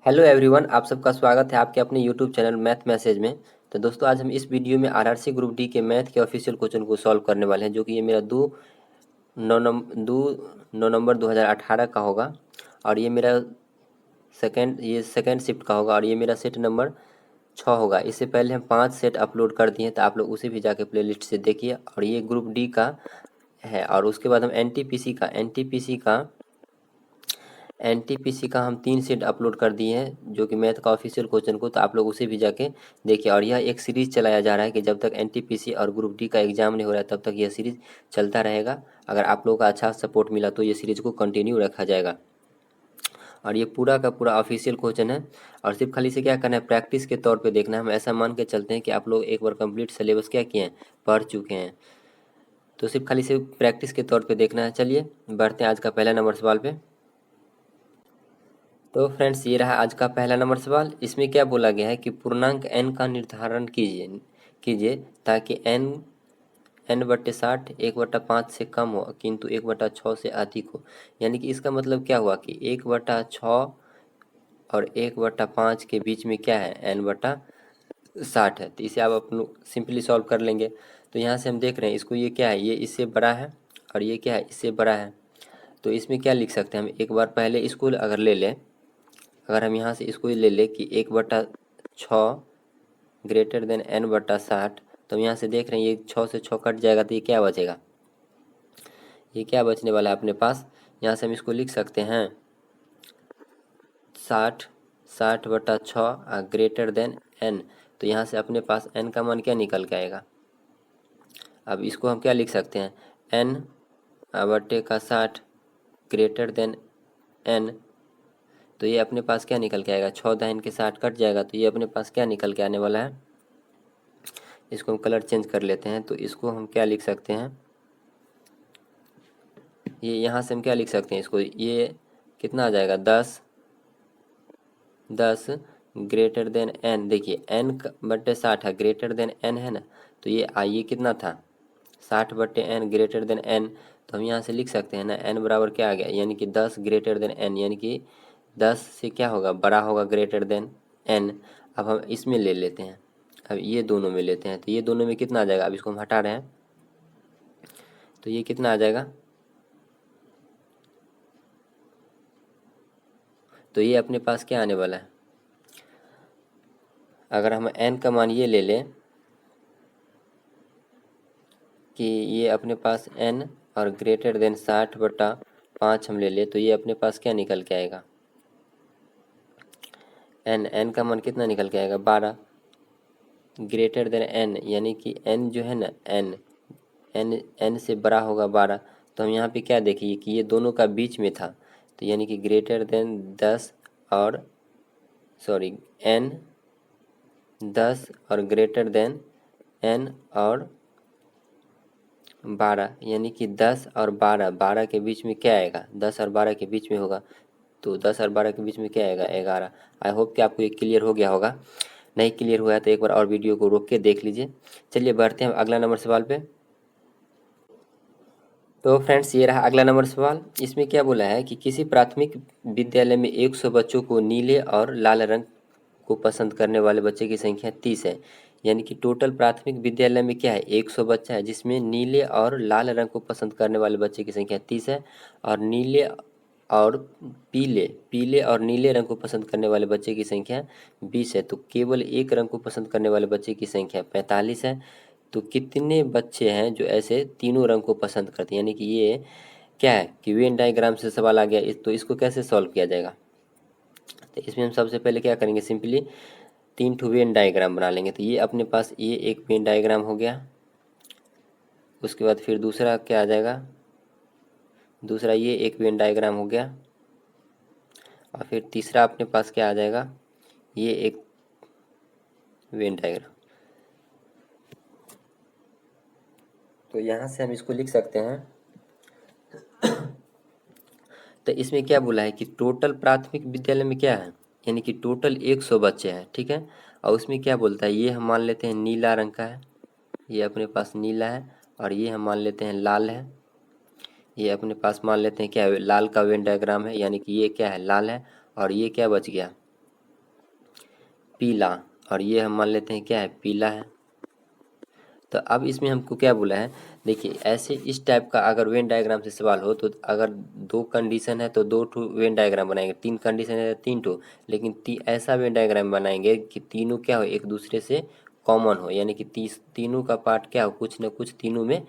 Hello everyone, आप सबका स्वागत है आपके अपने यूट्यूब चैनल मैथ मैसेज में। तो दोस्तों, आज हम इस वीडियो में आरआरसी ग्रुप डी के मैथ के ऑफिशियल क्वेश्चन को सॉल्व करने वाले हैं, जो कि ये मेरा 2/9 2018 का होगा। और ये मेरा सेकेंड शिफ्ट का होगा, और ये मेरा सेट नंबर 6 होगा। इससे पहले हम 5 सेट अपलोड कर दिए, तो आप लोग उसे भी जाके प्लेलिस्ट से देखिए। और ये ग्रुप डी का है। और उसके बाद हम एनटीपीसी का हम 3 सेट अपलोड कर दिए हैं, जो कि मैथ का ऑफिशियल क्वेश्चन को, तो आप लोग उसे भी जाके देखिए। और यह एक सीरीज चलाया जा रहा है कि जब तक एनटीपीसी और ग्रुप डी का एग्जाम नहीं हो रहा है तब तक यह सीरीज चलता रहेगा। अगर आप लोगों का अच्छा सपोर्ट मिला तो ये सीरीज को कंटिन्यू रखा जाएगा। और ये पूरा का पूरा ऑफिशियल क्वेश्चन है, और सिर्फ खाली से क्या करना है, प्रैक्टिस के तौर पे देखना है। हम ऐसा मान के चलते हैं कि आप लोग एक बार कंप्लीट सिलेबस क्या किए हैं, पढ़ चुके हैं, तो सिर्फ खाली से प्रैक्टिस के तौर पे देखना है। चलिए बढ़ते हैं आज का पहला नंबर सवाल पे। तो फ्रेंड्स, ये रहा आज का पहला नंबर सवाल। इसमें क्या बोला गया है कि पूर्णांक n का निर्धारण कीजिए कीजिए ताकि n/60 1/5 से कम हो, किंतु 1/6 से अधिक हो। यानी कि इसका मतलब क्या हुआ कि 1/6 और 1/5 के बीच में क्या है, n/60 है। तो इसे आप अपन सिंपली सॉल्व कर लेंगे। तो यहाँ से हम देख रहे हैं इसको, ये क्या है, ये इससे बड़ा है, और ये क्या है, इससे बड़ा है। तो इसमें क्या लिख सकते हैं हम, एक बार पहले इसको अगर ले लें, अगर हम यहाँ से इसको ले लें कि 1/6 ग्रेटर देन n/60, तो हम यहाँ से देख रहे हैं ये 6 से 6 कट जाएगा, तो ये क्या बचेगा, ये क्या बचने वाला है अपने पास। यहाँ से हम इसको लिख सकते हैं 60/6 ग्रेटर देन n। तो यहाँ से अपने पास n का मान क्या निकल के आएगा। अब इसको हम क्या लिख सकते हैं, n/60 ग्रेटर देन n। तो ये अपने पास क्या निकल के आएगा, 6 दाहिन के 60 कट जाएगा, तो ये अपने पास क्या निकल के आने वाला है। इसको हम कलर चेंज कर लेते हैं, तो इसको हम क्या लिख सकते हैं, ये यहाँ से हम क्या लिख सकते हैं इसको, ये कितना आ जाएगा, 10 ग्रेटर देन n। देखिए n/60 है, ग्रेटर देन n है ना, तो ये आइए कितना था, 60/n ग्रेटर देन n। तो हम यहाँ से लिख सकते हैं ना, n बराबर क्या आ गया, यानी कि 10 ग्रेटर देन n, यानी कि 10 से क्या होगा, बड़ा होगा, ग्रेटर देन n। अब हम इसमें ले लेते हैं, अब ये दोनों में लेते हैं, तो ये दोनों में कितना आ जाएगा, अब इसको हम हटा रहे हैं, तो ये कितना आ जाएगा, तो ये अपने पास क्या आने वाला है, अगर हम n का मान ये ले लें कि ये अपने पास n और ग्रेटर देन 60/5 हम ले लें, तो ये अपने पास क्या निकल के आएगा, n का मान कितना निकल के आएगा, 12 ग्रेटर देन n, यानी कि n जो है ना, n से बड़ा होगा 12। तो हम यहाँ पे क्या देखिए कि ये दोनों का बीच में था, तो यानी कि ग्रेटर देन 10 और सॉरी n 10 और ग्रेटर देन n और 12, यानी कि 10 और 12 के बीच में क्या आएगा, 10 और 12 के बीच में होगा, तो 10 और 12 के बीच में क्या आएगा, 11। आई होप कि आपको ये क्लियर हो गया होगा। नहीं क्लियर हुआ है तो एक बार और वीडियो को रोक के देख लीजिए। चलिए बढ़ते हैं अगला नंबर सवाल पे। तो फ्रेंड्स, ये रहा अगला नंबर सवाल। इसमें क्या बोला है कि किसी प्राथमिक विद्यालय में 100 बच्चों को नीले और लाल रंग को पसंद करने वाले बच्चे की संख्या 30 है। यानी कि टोटल प्राथमिक विद्यालय में क्या है, 100 बच्चा है, जिसमें नीले और लाल रंग को पसंद करने वाले बच्चे की संख्या 30 है, और नीले और पीले पीले और नीले रंग को पसंद करने वाले बच्चे की संख्या 20 है। तो केवल एक रंग को पसंद करने वाले बच्चे की संख्या 45 है। तो कितने बच्चे हैं जो ऐसे तीनों रंग को पसंद करते हैं, यानी कि ये क्या है कि वेन डायग्राम से सवाल आ गया। तो इसको कैसे सॉल्व किया जाएगा, तो इसमें हम सबसे पहले क्या करेंगे, सिंपली 3 ठो वेन डायग्राम बना लेंगे। तो ये अपने पास ये एक वेन डायग्राम हो गया, उसके बाद फिर दूसरा क्या आ जाएगा, दूसरा ये एक वेन डायग्राम हो गया, और फिर तीसरा अपने पास क्या आ जाएगा, ये एक वेन डायग्राम। तो यहाँ से हम इसको लिख सकते हैं। तो इसमें क्या बोला है कि टोटल प्राथमिक विद्यालय में क्या है, यानी कि टोटल 100 बच्चे हैं, ठीक है। और उसमें क्या बोलता है, ये हम मान लेते हैं नीला रंग का है, ये अपने पास नीला है, और ये हम मान लेते हैं लाल है, ये अपने पास मान लेते हैं क्या है, लाल का वेन डायग्राम है, यानी कि ये क्या है, लाल है। और ये क्या बच गया, पीला, और ये हम मान लेते हैं क्या है, पीला है। तो अब इसमें हमको क्या बोला है, देखिए ऐसे इस टाइप का अगर वेन डायग्राम से सवाल हो तो अगर दो कंडीशन है तो दो ठो वेन डायग्राम बनाएंगे, तीन कंडीशन है तो तीन ठो, लेकिन ऐसा वेन डायग्राम बनाएंगे कि तीनों क्या हो, एक दूसरे से कॉमन हो, यानी कि तीनों का पार्ट क्या हो, कुछ न कुछ तीनों में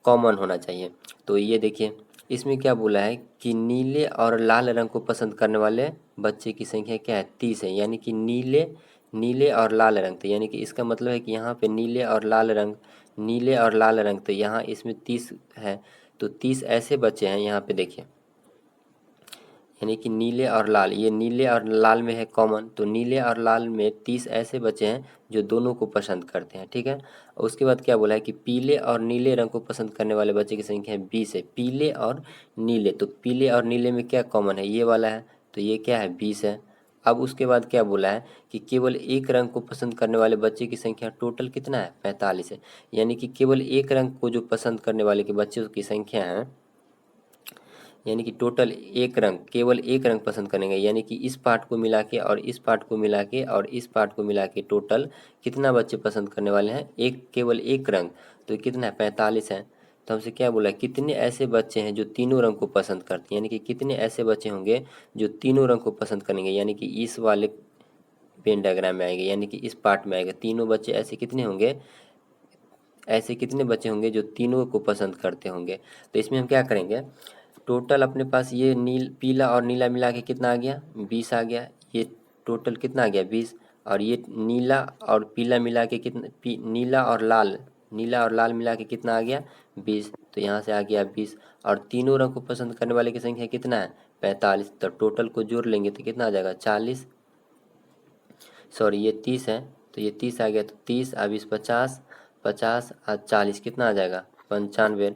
कॉमन होना चाहिए। तो ये देखिए इसमें क्या बोला है कि नीले और लाल रंग को पसंद करने वाले बच्चे की संख्या क्या है, 30 है, यानी कि नीले नीले और लाल रंग, तो यानी कि इसका मतलब है कि यहाँ पे नीले और लाल रंग, नीले और लाल रंग, तो यहाँ इसमें 30 है, तो 30 ऐसे बच्चे हैं यहाँ पे देखिए, यानी कि नीले और लाल, ये नीले और लाल में है कॉमन, तो नीले और लाल में 30 ऐसे बच्चे हैं जो दोनों को पसंद करते हैं, ठीक है। और उसके बाद क्या बोला है कि पीले और नीले रंग को पसंद करने वाले बच्चे की संख्या 20 है, पीले और नीले, तो पीले और नीले में क्या कॉमन है, ये वाला है, तो ये क्या है, 20 है। अब उसके बाद क्या बोला है कि केवल एक रंग को पसंद करने वाले बच्चे की संख्या टोटल कितना है, 45 है, यानी कि केवल एक रंग को जो पसंद करने वाले के बच्चों की संख्या है, यानी कि टोटल एक रंग, केवल एक रंग पसंद करेंगे, यानी कि इस पार्ट को मिला के और इस पार्ट को मिला के और इस पार्ट को मिला के टोटल कितना बच्चे पसंद करने वाले हैं, एक, केवल एक रंग, तो कितना है, 45 है। तो हमसे क्या बोला है, कितने ऐसे बच्चे हैं जो तीनों रंग को पसंद करते हैं, यानी कि कितने ऐसे बच्चे होंगे जो तीनों रंग को पसंद करेंगे, यानी कि इस वाले पेन डायग्राम में आएंगे, यानी कि इस पार्ट में आएगा, तीनों बच्चे ऐसे कितने होंगे, ऐसे कितने बच्चे होंगे जो तीनों को पसंद करते होंगे। तो इसमें हम क्या करेंगे, टोटल अपने पास ये पीला और नीला मिला के कितना आ गया, 20 आ गया, ये टोटल कितना आ गया, 20, और ये नीला और पीला मिला के कितना, नीला और लाल मिला के कितना आ गया, 20, तो यहाँ से आ गया 20, और तीनों रंग को पसंद करने वाले की संख्या कितना है, 45, तो टोटल को जोड़ लेंगे तो कितना आ जाएगा, 40, सॉरी ये 30 है, तो ये 30 आ गया, तो 30 और 20 50, 50 और 40 कितना आ जाएगा, 95।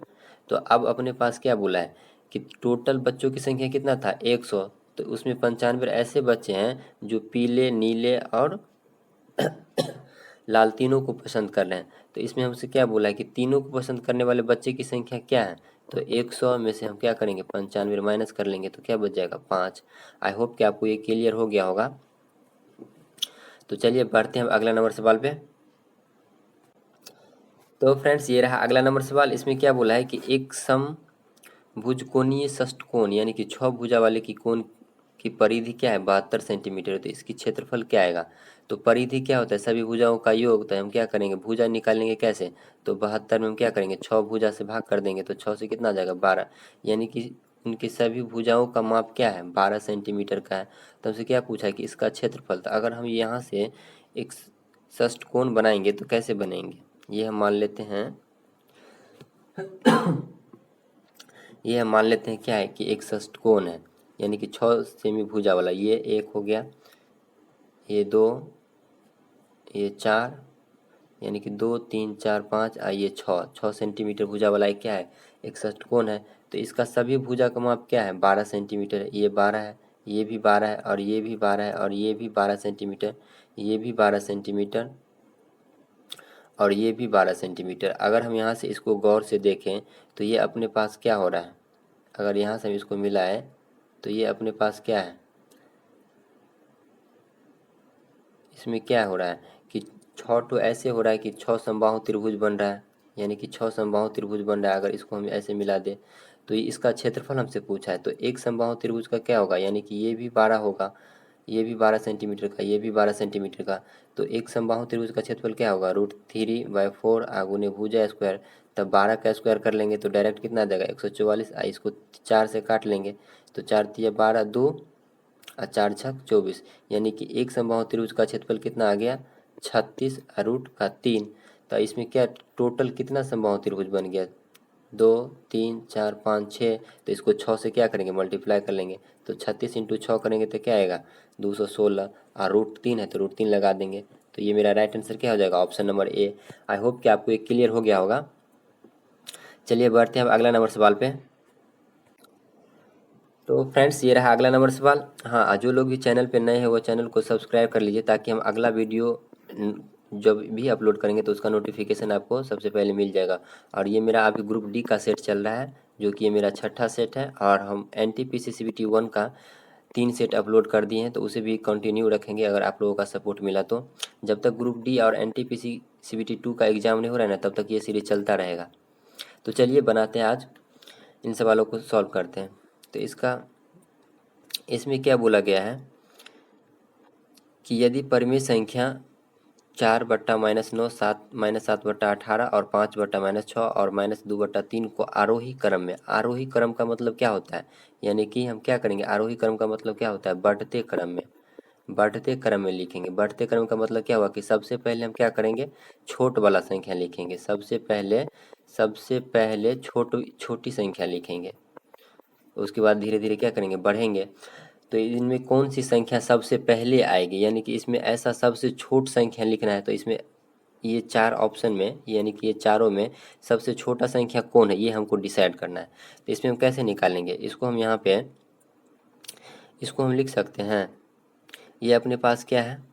तो अब अपने पास क्या बोला है कि टोटल बच्चों की संख्या कितना था, 100, तो उसमें 95 ऐसे बच्चे हैं जो पीले, नीले और लाल तीनों को पसंद कर रहे हैं। तो इसमें हमसे क्या बोला है कि तीनों को पसंद करने वाले बच्चे की संख्या क्या है, तो 100 में से हम क्या करेंगे, 95 माइनस कर लेंगे, तो क्या बच जाएगा, 5। आई होप कि आपको ये क्लियर हो गया होगा। तो चलिए बढ़ते हैं अगला नंबर सवाल पे। तो फ्रेंड्स ये रहा अगला नंबर सवाल, इसमें क्या बोला है कि एक समभुजकोणीय षष्ठकोण, यानी कि 6 भुजा वाले की कोण की परिधि क्या है, 72 सेंटीमीटर, तो इसकी क्षेत्रफल क्या आएगा। तो परिधि क्या होता है, सभी भुजाओं का योग, तो हम क्या करेंगे, भुजा निकालेंगे कैसे, तो 72 में हम क्या करेंगे, 6 भुजा से भाग कर देंगे, तो 6 से कितना आ जाएगा, 12, यानी कि उनकी सभी भुजाओं का माप क्या है, 12 सेंटीमीटर का है। तो हमसे क्या पूछा है कि इसका क्षेत्रफल, तो अगर हम यहाँ से एक षष्ठकोण बनाएंगे तो कैसे बनेंगे, ये हम मान लेते हैं, ये हम मान लेते हैं क्या है कि एक षष्ठकोण है, यानी कि 6 सेमी भुजा वाला, ये एक हो गया, ये 2, ये 4, यानी कि 2 3 4 5, ये 6 सेंटीमीटर भुजा वाला एक क्या है, एक षष्ठकोण है। तो इसका सभी भुजा का माप क्या है, 12 सेंटीमीटर है, ये 12 है, ये भी 12 है, और ये भी 12 है, और ये भी 12 सेंटीमीटर, ये भी 12 सेंटीमीटर, और ये भी 12 सेंटीमीटर। अगर हम यहाँ से इसको गौर से देखें तो ये अपने पास क्या हो रहा है, अगर यहाँ से हम इसको मिलाएं तो ये अपने पास क्या है, इसमें क्या हो रहा है कि 6 तो ऐसे हो रहा है कि 6 समबाहु त्रिभुज बन रहा है, यानी कि 6 समबाहु त्रिभुज बन रहा है। अगर इसको हम ऐसे मिला दें तो ये इसका क्षेत्रफल हमसे पूछा है, तो एक समबाहु त्रिभुज का क्या होगा, यानी कि ये भी 12 होगा, ये भी 12 सेंटीमीटर का, ये भी 12 सेंटीमीटर का, तो एक समबाहु त्रिभुज का क्षेत्रफल क्या होगा, √3/4 आगुने भुजा स्क्वायर, तब 12 का स्क्वायर कर लेंगे तो डायरेक्ट कितना आ जाएगा, 144, इसको 4 से काट लेंगे, तो 4 तिया 12, 2 और 4 छक 24, यानी कि एक समबाहु त्रिभुज का क्षेत्रफल कितना आ गया, 36 √3। तो इसमें क्या टोटल कितना समबाहु त्रिभुज बन गया, 2 3 4 5 6, तो इसको 6 से क्या करेंगे, मल्टीप्लाई कर लेंगे, तो 36 इंटू 6 करेंगे तो क्या आएगा, 216, और √3 है तो √3 लगा देंगे, तो ये मेरा राइट आंसर क्या हो जाएगा, option number A. I hope कि आपको ये क्लियर हो गया होगा। चलिए बढ़ते हैं अब अगला नंबर सवाल पे। तो फ्रेंड्स ये रहा अगला नंबर सवाल। हाँ, जो लोग भी चैनल पे नए हैं वो चैनल को सब्सक्राइब कर लीजिए, ताकि हम अगला वीडियो जब भी अपलोड करेंगे तो उसका नोटिफिकेशन आपको सबसे पहले मिल जाएगा। और ये मेरा अभी ग्रुप डी का सेट चल रहा है, जो कि ये मेरा छठा सेट है, और हम NTPC CBT 1 का 3 सेट अपलोड कर दिए हैं, तो उसे भी कंटिन्यू रखेंगे अगर आप लोगों का सपोर्ट मिला तो। जब तक ग्रुप डी और एनटीपीसी सीबीटी 2 का एग्ज़ाम नहीं हो रहा है ना, तब तक ये सीरीज चलता रहेगा। तो चलिए बनाते हैं, आज इन सवालों को सॉल्व करते हैं। तो इसमें क्या बोला गया है कि यदि परिमेय संख्या 4/-9, 7/-18 और 5/-6 और -2/3 को आरोही क्रम में, आरोही क्रम का मतलब क्या होता है, यानी कि हम क्या करेंगे, आरोही क्रम का मतलब क्या होता है, बढ़ते क्रम में, बढ़ते क्रम में लिखेंगे। बढ़ते क्रम का मतलब क्या हुआ कि सबसे पहले हम क्या करेंगे, छोट वाला संख्या लिखेंगे। सबसे पहले छोटी संख्या लिखेंगे, उसके बाद धीरे धीरे क्या करेंगे, बढ़ेंगे। तो इनमें कौन सी संख्या सबसे पहले आएगी, यानी कि इसमें ऐसा सबसे छोट संख्या लिखना है। तो इसमें ये 4 ऑप्शन में, यानी कि ये चारों में सबसे छोटा संख्या कौन है, ये हमको डिसाइड करना है। तो इसमें हम कैसे निकालेंगे, इसको हम लिख सकते हैं, ये अपने पास क्या है,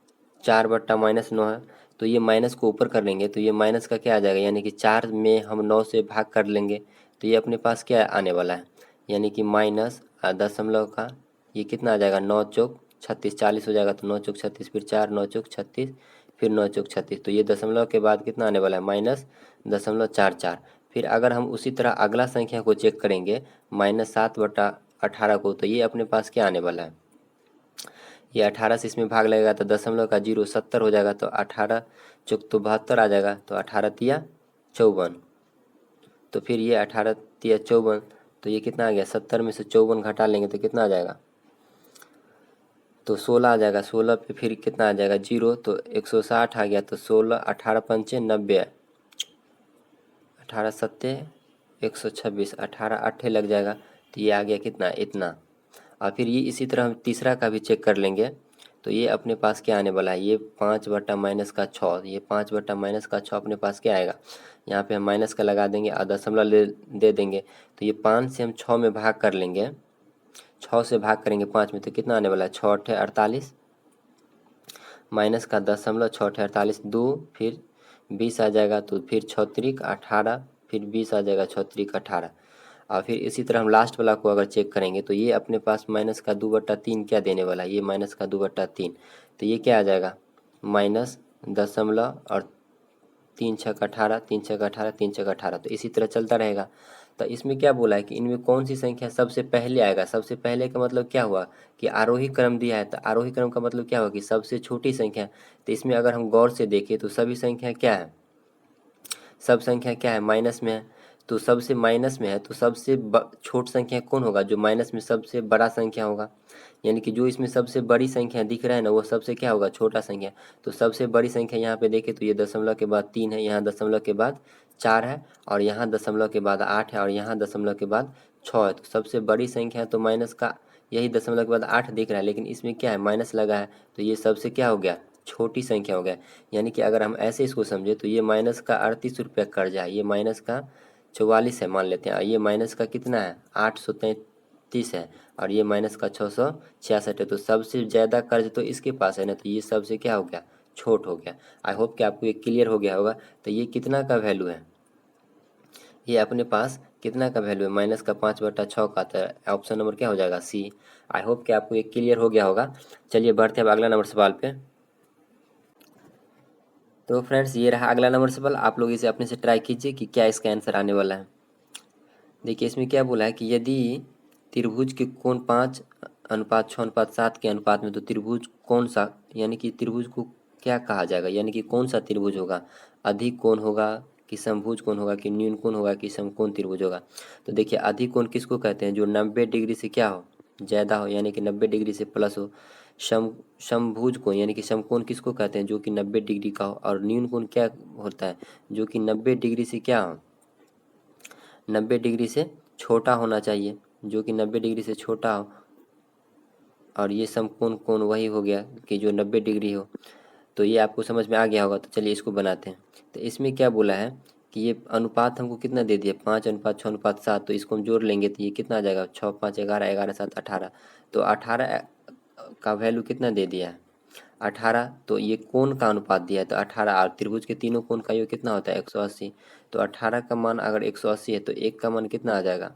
4/-9 है, तो ये माइनस को ऊपर कर लेंगे, तो ये माइनस का क्या आ जाएगा, यानी कि 4 में हम 9 से भाग कर लेंगे, तो ये अपने पास क्या आने वाला है, यानी कि माइनस दशमलव का ये कितना आ जाएगा, 9 चौक 36, 40 हो जाएगा, तो 9 चौक 36, फिर 4 9 चौक 36, फिर 9 चौक 36, तो ये दशमलव के बाद कितना आने वाला है, -0.44। फिर अगर हम उसी तरह अगला संख्या को चेक करेंगे, -7/18 को, तो ये अपने पास क्या आने वाला है, ये 18 से इसमें भाग लगेगा तो दशमलव का 0 70 हो जाएगा, तो 18 चौक तो 72 आ जाएगा, तो 18 तिया 54। तो फिर ये 18 तिया 54, तो ये कितना आ गया, 70 में से 54 घटा लेंगे तो कितना आ जाएगा, तो 16 आ जाएगा। 16 पे फिर कितना आ जाएगा, 0, तो 160 आ गया, तो 16 18 पंचे 90, 18 सत्ते 126, 18 8 लग जाएगा, तो ये आ गया कितना, इतना। और फिर ये इसी तरह हम तीसरा का भी चेक कर लेंगे, तो ये अपने पास क्या आने वाला है, ये 5/-6, ये 5/-6 अपने पास क्या आएगा, यहाँ पे हम माइनस का लगा देंगे और दशमलव दे देंगे, तो ये 5 से हम 6 में भाग कर लेंगे, 6 से भाग करेंगे 5 में, तो कितना आने वाला है, 6 8 48, माइनस का दशमलव 6 8 48, 2 फिर 20 आ जाएगा, तो फिर 6 त्रिक 18, फिर 20 आ जाएगा, 6 त्रिक 18। और फिर इसी तरह हम लास्ट वाला को अगर चेक करेंगे, तो ये अपने पास माइनस का 2/3 क्या देने वाला है, ये माइनस का 2/3, तो ये क्या आ जाएगा, माइनस दशमलव और 3 छक 18, 3 छक 18, 3 छक 18, तो इसी तरह चलता रहेगा। तो इसमें क्या बोला है कि इनमें कौन सी संख्या सबसे पहले आएगा, सबसे पहले का मतलब क्या हुआ कि आरोही क्रम दिया है, तो आरोही क्रम का मतलब क्या हुआ कि सबसे छोटी संख्या। तो इसमें अगर हम गौर से देखें तो सभी संख्या क्या है, सब संख्या क्या है, माइनस में है, तो सबसे माइनस में है, तो सबसे छोट संख्या कौन होगा, जो माइनस में सबसे बड़ा संख्या होगा, यानी कि जो इसमें सबसे बड़ी संख्या दिख रहा है ना, वो सबसे क्या होगा, छोटा संख्या। तो सबसे बड़ी संख्या यहाँ पे देखें तो ये दशमलव के बाद 3 है, यहाँ दशमलव के बाद 4 है, और यहाँ दशमलव के बाद 8 है, और यहाँ दशमलव के बाद 6 है। तो सबसे बड़ी संख्या तो माइनस का यही दशमलव के बाद 8 दिख रहा है, लेकिन इसमें क्या है, माइनस लगा है, तो ये सबसे क्या हो गया, छोटी संख्या हो गया। यानी कि अगर हम ऐसे इसको समझे तो ये माइनस का 38 रुपये कर्ज है, ये माइनस का 44 है मान लेते हैं, और ये माइनस का कितना है, 833 है, और ये माइनस का 666 है। तो सबसे ज़्यादा कर्ज तो इसके पास है ना, तो ये सबसे क्या हो गया, छोट हो गया। आई होप कि आपको ये क्लियर हो गया होगा। तो ये कितना का वैल्यू है, ये अपने पास कितना का वैल्यू है, माइनस का 5/6 का, तो ऑप्शन नंबर क्या हो जाएगा, सी। आई होप कि आपको ये क्लियर हो गया होगा। चलिए बढ़ते हैं अब अगला नंबर सवाल पे। तो फ्रेंड्स ये रहा अगला नंबर सवाल, आप लोग इसे अपने से ट्राई कीजिए कि क्या इसका आंसर आने वाला है। देखिए इसमें क्या बोला है कि यदि त्रिभुज के कोण 5:6:7 के अनुपात में, तो त्रिभुज कौन सा, यानी कि त्रिभुज को क्या कहा जाएगा, यानी कि कौन सा त्रिभुज होगा, अधिक कोण होगा कि समभुज कोण होगा कि न्यून कोण होगा कि समकोण त्रिभुज होगा। तो देखिए अधिक कोण किसको कहते हैं, जो 90 डिग्री से क्या हो, ज़्यादा हो, यानी कि 90 डिग्री से प्लस हो। समभुज कोण यानी कि समकोण किसको कहते हैं, जो कि 90 डिग्री का हो। और न्यून कोण क्या होता है, जो कि 90 डिग्री से क्या हो, 90 डिग्री से छोटा होना चाहिए, जो कि 90 डिग्री से छोटा हो। और ये समकोण कोण वही हो गया कि जो 90 डिग्री हो। तो ये आपको समझ में आ गया होगा। तो चलिए इसको बनाते हैं। तो इसमें क्या बोला है कि ये अनुपात हमको कितना दे दिया, 5:6:7। तो इसको हम जोड़ लेंगे तो ये कितना आ जाएगा, 6 5 11 11 7 18। तो 18 का वैल्यू कितना दे दिया है, 18। तो ये कोण का अनुपात दिया है, तो 18, और त्रिभुज के तीनों कोण का योग कितना होता है, 180। तो 18 का मान अगर 180 है, तो एक का मान कितना आ जाएगा,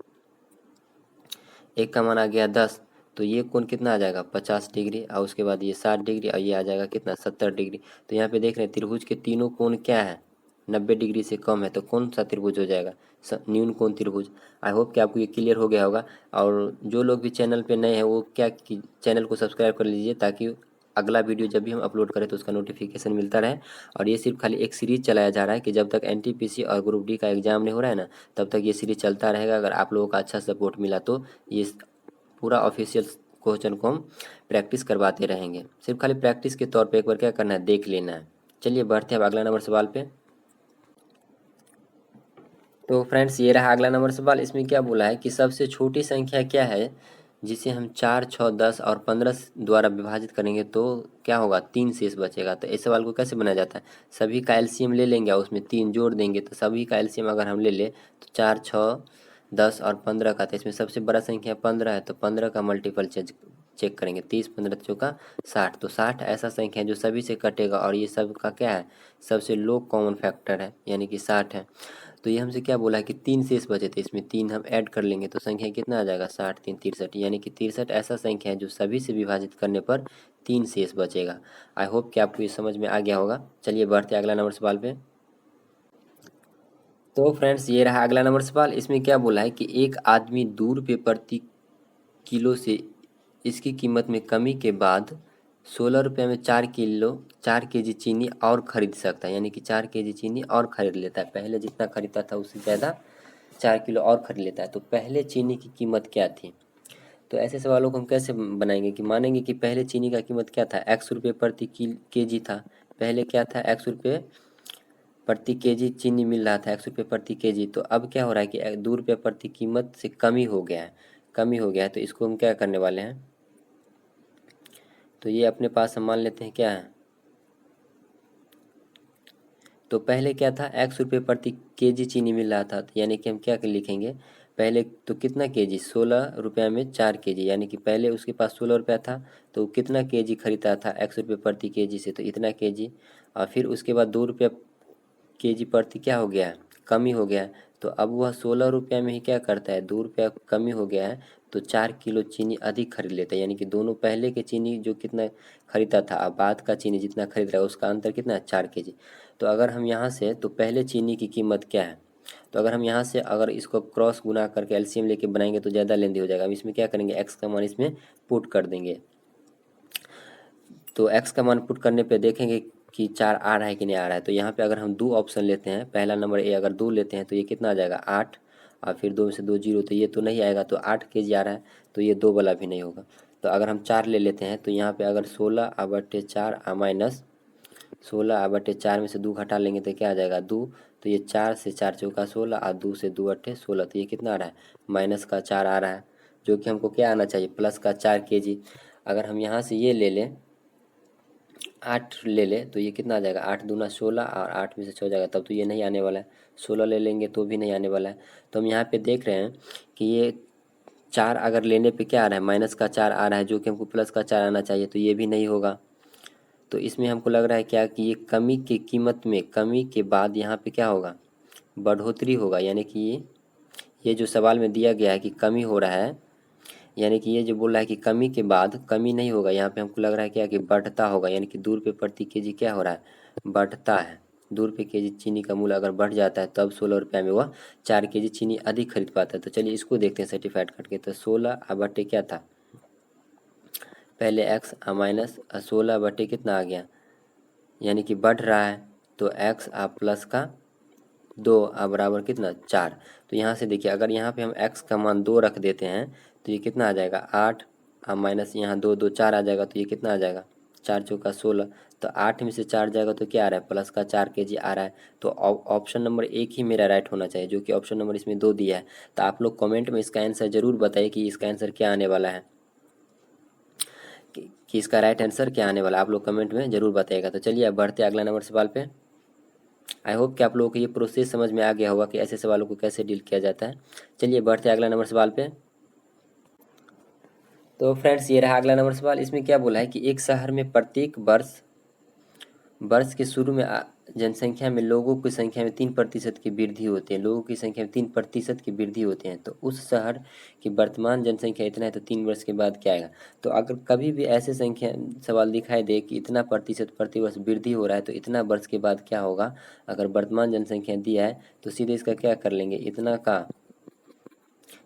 एक का मान आ गया 10। तो ये कोण कितना आ जाएगा 50 डिग्री, और उसके बाद ये 60 डिग्री, और ये आ जाएगा कितना 70 डिग्री। तो यहाँ पे देख रहे हैं त्रिभुज के तीनों कोण क्या है 90 डिग्री से कम है, तो कौन सा त्रिभुज हो जाएगा न्यून कोण त्रिभुज। आई होप कि आपको ये क्लियर हो गया होगा। और जो लोग भी चैनल पे नए हैं वो क्या कि चैनल को सब्सक्राइब कर लीजिए, ताकि अगला वीडियो जब भी हम अपलोड करें तो उसका नोटिफिकेशन मिलता रहे। और ये सिर्फ खाली एक सीरीज चलाया जा रहा है कि जब तक एनटीपीसी और ग्रुप डी का एग्जाम नहीं हो रहा है ना, तब तक ये सीरीज चलता रहेगा। अगर आप लोगों का अच्छा सपोर्ट मिला तो ये पूरा ऑफिशियल क्वेश्चन को हम प्रैक्टिस करवाते रहेंगे। सिर्फ खाली प्रैक्टिस के तौर पे एक बार क्या करना है, देख लेना है। चलिए बढ़ते हैं अब अगला नंबर सवाल पे। तो फ्रेंड्स ये रहा अगला नंबर सवाल। इसमें क्या बोला है कि सबसे छोटी संख्या क्या है जिसे हम 4, 6, 10 और 15 द्वारा विभाजित करेंगे तो क्या होगा 3 शेष बचेगा। तो इस सवाल को कैसे बनाया जाता है, सभी का एलसीएम ले लेंगे और उसमें 3 जोड़ देंगे। तो सभी का एलसीएम अगर हम ले ले तो 4, 6, 10 और 15 का, तो इसमें सबसे बड़ा संख्या 15 है, तो 15 का मल्टीपल चेक करेंगे। 30, 15 चौका 60, तो 60 ऐसा संख्या है जो सभी से कटेगा, और ये सब का क्या है सबसे लो कॉमन फैक्टर है, यानी कि 60 है। तो ये हमसे क्या बोला है कि 3 शेष बचे थे, इसमें 3 हम ऐड कर लेंगे तो संख्या कितना आ जाएगा 60, 3, 63, यानी कि 63 ऐसा संख्या है जो सभी से विभाजित करने पर 3 शेष बचेगा। आई होप कि आपको ये समझ में आ गया होगा। चलिए बढ़ते अगला नंबर सवाल पे। तो फ्रेंड्स ये रहा अगला नंबर सवाल। इसमें क्या बोला है कि एक आदमी ₹2 प्रति किलो से इसकी कीमत में कमी के बाद ₹16 में 4 केजी चीनी और खरीद सकता है, यानी कि 4 केजी चीनी और खरीद लेता है। पहले जितना खरीदता था उससे ज़्यादा 4 किलो और खरीद लेता है। तो पहले चीनी की कीमत क्या थी। तो ऐसे सवालों को हम कैसे बनाएंगे कि मानेंगे कि पहले चीनी का कीमत क्या था, ₹X प्रति केजी था। पहले क्या था, ₹X प्रति केजी चीनी मिल रहा था, ₹X प्रति केजी। तो अब क्या हो रहा है कि ₹2 प्रति कीमत से कमी हो गया है, कमी हो गया है। तो इसको हम क्या करने वाले हैं, तो ये अपने पास हम मान लेते हैं क्या है। तो पहले क्या था, ₹X प्रति केजी चीनी मिल रहा था, तो यानी कि हम क्या लिखेंगे, पहले तो कितना केजी, ₹16 में 4 केजी, यानी कि पहले उसके पास ₹16 था, तो कितना केजी खरीदा था ₹X प्रति केजी से, तो इतना केजी। और फिर उसके बाद ₹2 केजी प्रति क्या हो गया है, कमी हो गया है। तो अब वह ₹16 में ही क्या करता है, ₹2 कमी हो गया है, तो 4 किलो चीनी अधिक खरीद लेता है। यानी कि दोनों पहले के चीनी जो कितना खरीदा था, अब बाद का चीनी जितना खरीद रहा है उसका अंतर कितना है 4 केजी। तो अगर हम यहाँ से, तो पहले चीनी की कीमत क्या है, तो अगर हम यहाँ से अगर इसको क्रॉस गुना करके एलसीएम लेके बनाएंगे तो ज़्यादा लेंदी हो जाएगा। अब इसमें क्या करेंगे, एक्स का मान इसमें पुट कर देंगे। तो एक्स का मान पुट करने पे देखेंगे कि 4 आ रहा है कि नहीं आ रहा है। तो यहाँ पे अगर हम 2 ऑप्शन लेते हैं, पहला नंबर ए अगर 2 लेते हैं तो ये कितना आ जाएगा 8, और फिर 2 में से 2 जीरो, तो ये तो नहीं आएगा, तो 8 केजी आ रहा है, तो ये 2 वाला भी नहीं होगा। तो अगर हम 4 ले लेते हैं तो यहाँ पे अगर 16/4 माइनस 16/4 में से 2 घटा लेंगे तो क्या आ जाएगा 2। तो ये 4 से 4 चौका 16 और 2 से 2 अट्ठे 16, तो ये कितना आ रहा है माइनस का 4 आ रहा है, जो कि हमको क्या आना चाहिए प्लस का 4 केजी। अगर हम यहाँ से ये ले लें 8 ले ले तो ये कितना आ जाएगा 8 दूना 16 और 8 में से 6 जाएगा, तब तो ये नहीं आने वाला है। 16 ले लेंगे तो भी नहीं आने वाला है। तो हम यहाँ पे देख रहे हैं कि ये 4 अगर लेने पे क्या आ रहा है माइनस का 4 आ रहा है, जो कि हमको प्लस का 4 आना चाहिए, तो ये भी नहीं होगा। तो इसमें हमको लग रहा है क्या कि ये कमी की कीमत में कमी के बाद यहाँ पे क्या होगा बढ़ोतरी होगा, यानी कि ये जो सवाल में दिया गया है कि कमी हो रहा है, यानी कि ये जो बोल रहा है कि कमी के बाद कमी नहीं होगा, यहाँ पे हमको लग रहा है क्या कि बढ़ता होगा, यानी कि ₹2 प्रति केजी क्या हो रहा है बढ़ता है। ₹2 केजी चीनी का मूल्य अगर बढ़ जाता है तब ₹16 में वह 4 केजी चीनी अधिक खरीद पाता है। तो चलिए इसको देखते हैं सर्टिफाइड करके। तो 16/, क्या था पहले एक्स माइनस 16/, कितना आ गया, यानी कि बढ़ रहा है, तो एक्स प्लस का 2 बराबर कितना 4। तो यहाँ से देखिए अगर यहाँ पे हम x का मान 2 रख देते हैं तो ये कितना आ जाएगा 8, माइनस यहाँ 2 2 4 आ जाएगा, तो ये कितना आ जाएगा 4 चौका 16। तो 8 में से 4 जाएगा तो क्या आ रहा है प्लस का 4 केजी आ रहा है। तो ऑप्शन नंबर 1 ही मेरा राइट होना चाहिए, जो कि ऑप्शन नंबर इसमें 2 दिया है। तो आप लोग कमेंट में इसका आंसर जरूर बताइए कि इसका आंसर क्या आने वाला है, कि इसका राइट आंसर क्या आने वाला है, आप लोग कमेंट में जरूर बताइएगा। तो चलिए अब बढ़ते अगला नंबर सवाल पे। आई होप कि आप लोगों को ये प्रोसेस समझ में आ गया होगा कि ऐसे सवालों को कैसे डील किया जाता है। चलिए बढ़ते हैं अगला नंबर सवाल पे। तो फ्रेंड्स ये रहा अगला नंबर सवाल। इसमें क्या बोला है कि एक शहर में प्रत्येक वर्ष वर्ष के शुरू में जनसंख्या में लोगों की संख्या में 3% की वृद्धि होती है, लोगों की संख्या में 3% की वृद्धि होती है। तो उस शहर की वर्तमान जनसंख्या इतना है, तो 3 वर्ष के बाद क्या आएगा। तो अगर कभी भी ऐसे संख्या सवाल दिखाई दे कि इतना प्रतिशत प्रतिवर्ष वृद्धि हो रहा है, तो इतना वर्ष के बाद क्या होगा। अगर वर्तमान जनसंख्या दिया है तो सीधे इसका क्या कर लेंगे, इतना का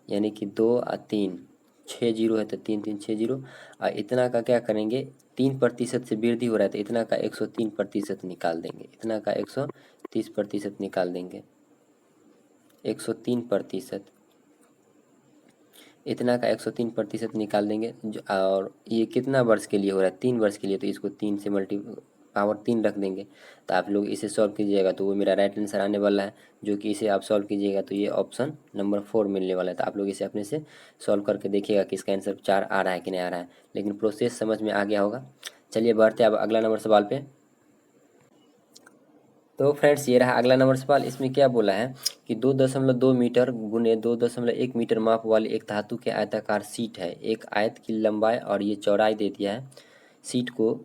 यानी कि 2 और 3, 6 जीरो है तो 3 3 6 जीरो, और इतना का क्या करेंगे, 3% से वृद्धि हो रहा है तो इतना का 103% निकाल देंगे, इतना का 130% निकाल देंगे, 103%, इतना का 103% निकाल देंगे। और ये कितना वर्ष के लिए हो रहा है, 3 वर्ष के लिए, तो इसको 3 से पावर 3 रख देंगे। तो आप लोग इसे सॉल्व कीजिएगा तो वो मेरा राइट आंसर आने वाला है, जो कि इसे आप सॉल्व कीजिएगा तो ये ऑप्शन नंबर 4 मिलने वाला है। तो आप लोग इसे अपने से सॉल्व करके देखिएगा कि इसका आंसर 4 आ रहा है कि नहीं आ रहा है, लेकिन प्रोसेस समझ में आ गया होगा। चलिए बढ़ते अब अगला नंबर सवाल पे। तो फ्रेंड्स ये रहा अगला नंबर सवाल। इसमें क्या बोला है कि 2.2 मीटर गुने 2.1 मीटर माप वाली एक धातु के आयताकार सीट है। एक आयत की लंबाई और ये चौड़ाई दे दिया है। सीट को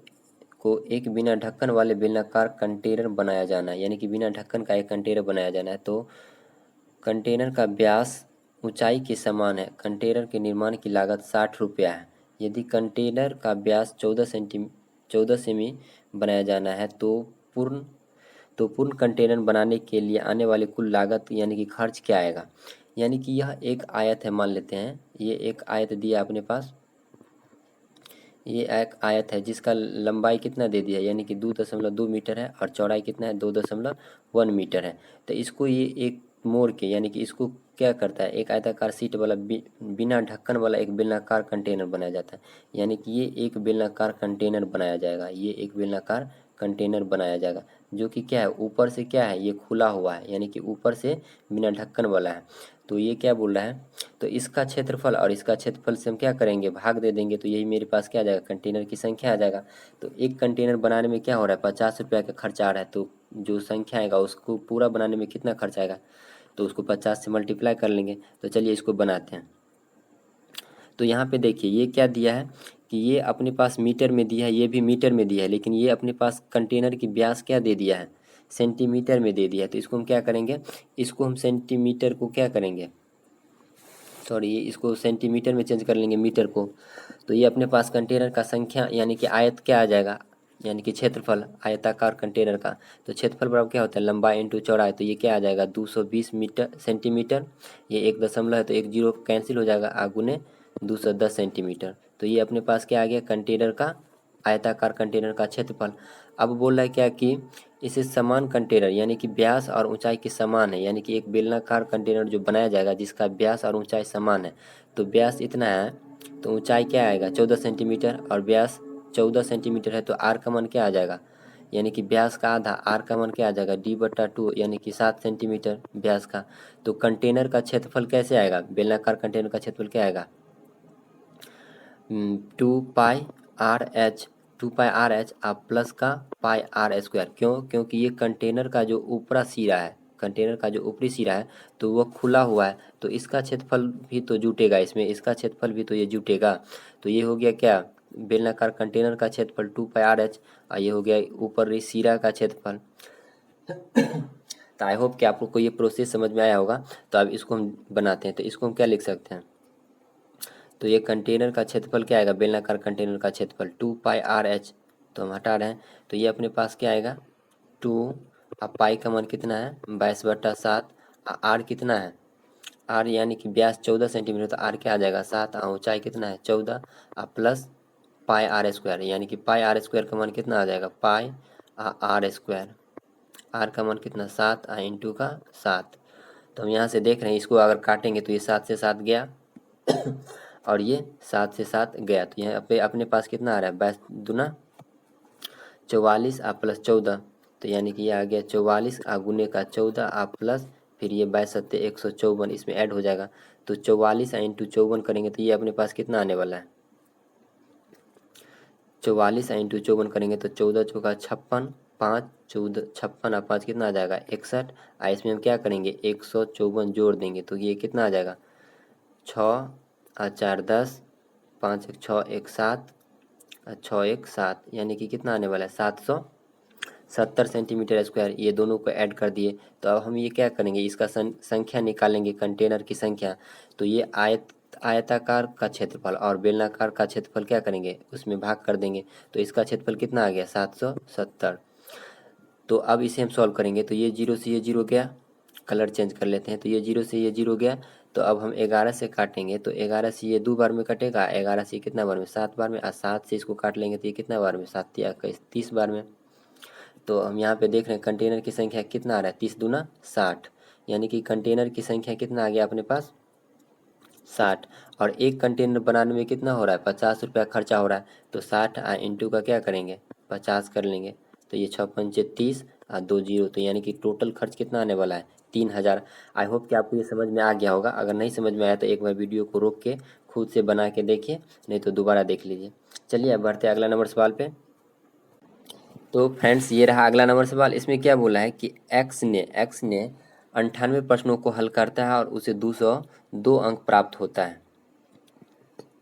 एक बिना ढक्कन वाले बेलनाकार कंटेनर बनाया जाना है, यानी कि बिना ढक्कन का एक कंटेनर बनाया जाना है। तो कंटेनर का व्यास ऊंचाई के समान है। कंटेनर के निर्माण की लागत 60 रुपया है। यदि कंटेनर का व्यास 14 सेमी बनाया जाना है पूर्ण कंटेनर बनाने के लिए आने वाली कुल लागत यानी कि खर्च क्या आएगा। यानी कि यह एक आयत है, मान लेते हैं ये एक आयत दिया अपने पास, ये एक आयत है जिसका लंबाई कितना दे दिया है, यानी कि 2.2 मीटर है और चौड़ाई कितना है, 2.1 मीटर है। तो इसको ये एक मोड़ के यानी कि इसको क्या करता है, एक आयताकार सीट वाला बिना ढक्कन वाला एक बेलनाकार कंटेनर बनाया जाता है। यानी कि ये एक बेलनाकार कंटेनर बनाया जाएगा, ये एक बेलनाकार कंटेनर बनाया जाएगा, जो कि क्या है, ऊपर से क्या है, ये खुला हुआ है, यानी कि ऊपर से बिना ढक्कन वाला है। तो ये क्या बोल रहा है, तो इसका क्षेत्रफल और इसका क्षेत्रफल से हम क्या करेंगे, भाग दे देंगे, तो यही मेरे पास क्या आ जाएगा, कंटेनर की संख्या आ जाएगा। तो एक कंटेनर बनाने में क्या हो रहा है, 50 रुपया का खर्चा आ रहा है। तो जो संख्या आएगा उसको पूरा बनाने में कितना खर्च आएगा, तो उसको 50 से मल्टीप्लाई कर लेंगे। तो चलिए इसको बनाते हैं। तो यहाँ पे देखिए ये क्या दिया है कि ये अपने पास मीटर में दिया है, ये भी मीटर में दिया है, लेकिन ये अपने पास कंटेनर की व्यास क्या दे दिया है, सेंटीमीटर में दे दिया है। तो इसको हम क्या करेंगे, इसको हम सेंटीमीटर को क्या करेंगे, सॉरी ये इसको सेंटीमीटर में चेंज कर लेंगे मीटर को। तो ये अपने पास कंटेनर का संख्या यानी कि आयत क्या आ जाएगा, यानी कि क्षेत्रफल आयताकार कंटेनर का। तो क्षेत्रफल बराबर क्या होता है, लंबाई इंटू चौड़ाई। तो ये क्या आ जाएगा, 220 मीटर सेंटीमीटर, ये एक दशमलव है तो एक जीरो कैंसिल हो जाएगा, आगुने 210 सेंटीमीटर। तो ये अपने पास क्या आ गया, कंटेनर का आयताकार कंटेनर का क्षेत्रफल। अब बोल रहा है क्या कि इसे समान कंटेनर यानी कि व्यास और ऊंचाई के समान है, यानी कि एक बेलनाकार कंटेनर जो बनाया जाएगा जिसका व्यास और ऊंचाई समान है। तो व्यास इतना है तो ऊंचाई क्या आएगा, 14 सेंटीमीटर, और व्यास 14 सेंटीमीटर है तो आर का मान क्या आ जाएगा, यानी कि व्यास का आधा, आर का मान क्या आ जाएगा, d/2, यानी कि 7 सेंटीमीटर व्यास का। तो कंटेनर का क्षेत्रफल कैसे आएगा, बेलनाकार कंटेनर का क्षेत्रफल क्या आएगा, 2πr/h, 2πr/h आप प्लस का πr²। क्यों, क्योंकि ये कंटेनर का जो ऊपरा सिरा है, कंटेनर का जो ऊपरी सिरा है तो वह खुला हुआ है, तो इसका क्षेत्रफल भी तो जुटेगा इसमें, इसका क्षेत्रफल भी तो ये जुटेगा। तो ये हो गया क्या, बेलनाकार कंटेनर का क्षेत्रफल 2πr/h, और ये हो गया ऊपर सिरा का क्षेत्रफल। तो आई होप कि आप लोग को ये प्रोसेस समझ में आया होगा। तो अब इसको हम बनाते हैं, तो इसको हम क्या लिख सकते हैं, तो ये कंटेनर का क्षेत्रफल क्या आएगा, बेलनाकार कंटेनर का क्षेत्रफल 2πr/h, तो हम हटा रहे हैं। तो ये अपने पास क्या आएगा 2, अब पाई का मान कितना है 22/7, आर कितना है, आर यानी कि व्यास 14 सेंटीमीटर, तो आर क्या आ जाएगा 7, और ऊंचाई कितना है 14, प्लस πr², यानी कि πr² का मान कितना आ जाएगा, πr², आर का मान कितना 7 इंटू का 7। तो हम यहाँ से देख रहे हैं इसको अगर काटेंगे तो ये 7 से 7 गया और ये 7 से 7 गया, तो यहाँ पे अपने पास कितना आ रहा है 22 × 44 प्लस 14, तो यानी कि ये आ गया 44 गुने का 14 प्लस फिर ये 22 154 इसमें ऐड हो जाएगा। तो 44 इंटू 54 करेंगे तो ये अपने पास कितना आने वाला है, 44 इंटू 54 करेंगे तो 14 चौका 56, 5 14 56 और 5 कितना आ जाएगा 61, इसमें हम क्या करेंगे 154 जोड़ देंगे तो ये कितना आ जाएगा 6 और 4 10, 5 1 6 1 7 और 6 1 7, यानी कि कितना आने वाला है 70 सेंटीमीटर स्क्वायर, ये दोनों को ऐड कर दिए। तो अब हम ये क्या करेंगे, इसका संख्या निकालेंगे, कंटेनर की संख्या। तो ये आयताकार का क्षेत्रफल और बेलनाकार का क्षेत्रफल क्या करेंगे, उसमें भाग कर देंगे। तो इसका क्षेत्रफल कितना आ गया, 770। तो अब इसे हम सॉल्व करेंगे। तो ये जीरो से ये जीरो गया, कलर चेंज कर लेते हैं। तो ये जीरो से ये जीरो गया। तो अब हम 11 से काटेंगे। तो 11 से ये 2 बार में कटेगा, 11 से कितना बार में, 7 बार में, और 7 से इसको काट लेंगे तो ये कितना बार में, 7 या 30 बार में। तो हम यहाँ पे देख रहे हैं कंटेनर की संख्या कितना आ रहा है, 30 दूना 60, यानी कि कंटेनर की संख्या कितना आ गया अपने पास, 60। और एक कंटेनर बनाने में कितना हो रहा है, 50 रुपया खर्चा हो रहा है। तो 60 इंटू का क्या करेंगे, 50 कर लेंगे। तो ये 6 पंचे 30 और 2 जीरो, तो यानी कि टोटल खर्च कितना आने वाला है, 3000। आई होप कि आपको ये समझ में आ गया होगा। अगर नहीं समझ में आया तो एक बार वीडियो को रोक के खुद से बना के देखिए, नहीं तो दोबारा देख लीजिए। चलिए अब बढ़ते हैं अगला नंबर सवाल पे। तो फ्रेंड्स ये रहा अगला नंबर सवाल। इसमें क्या बोला है कि एक्स ने 98 प्रश्नों को हल करता है और उसे 202 अंक प्राप्त होता है।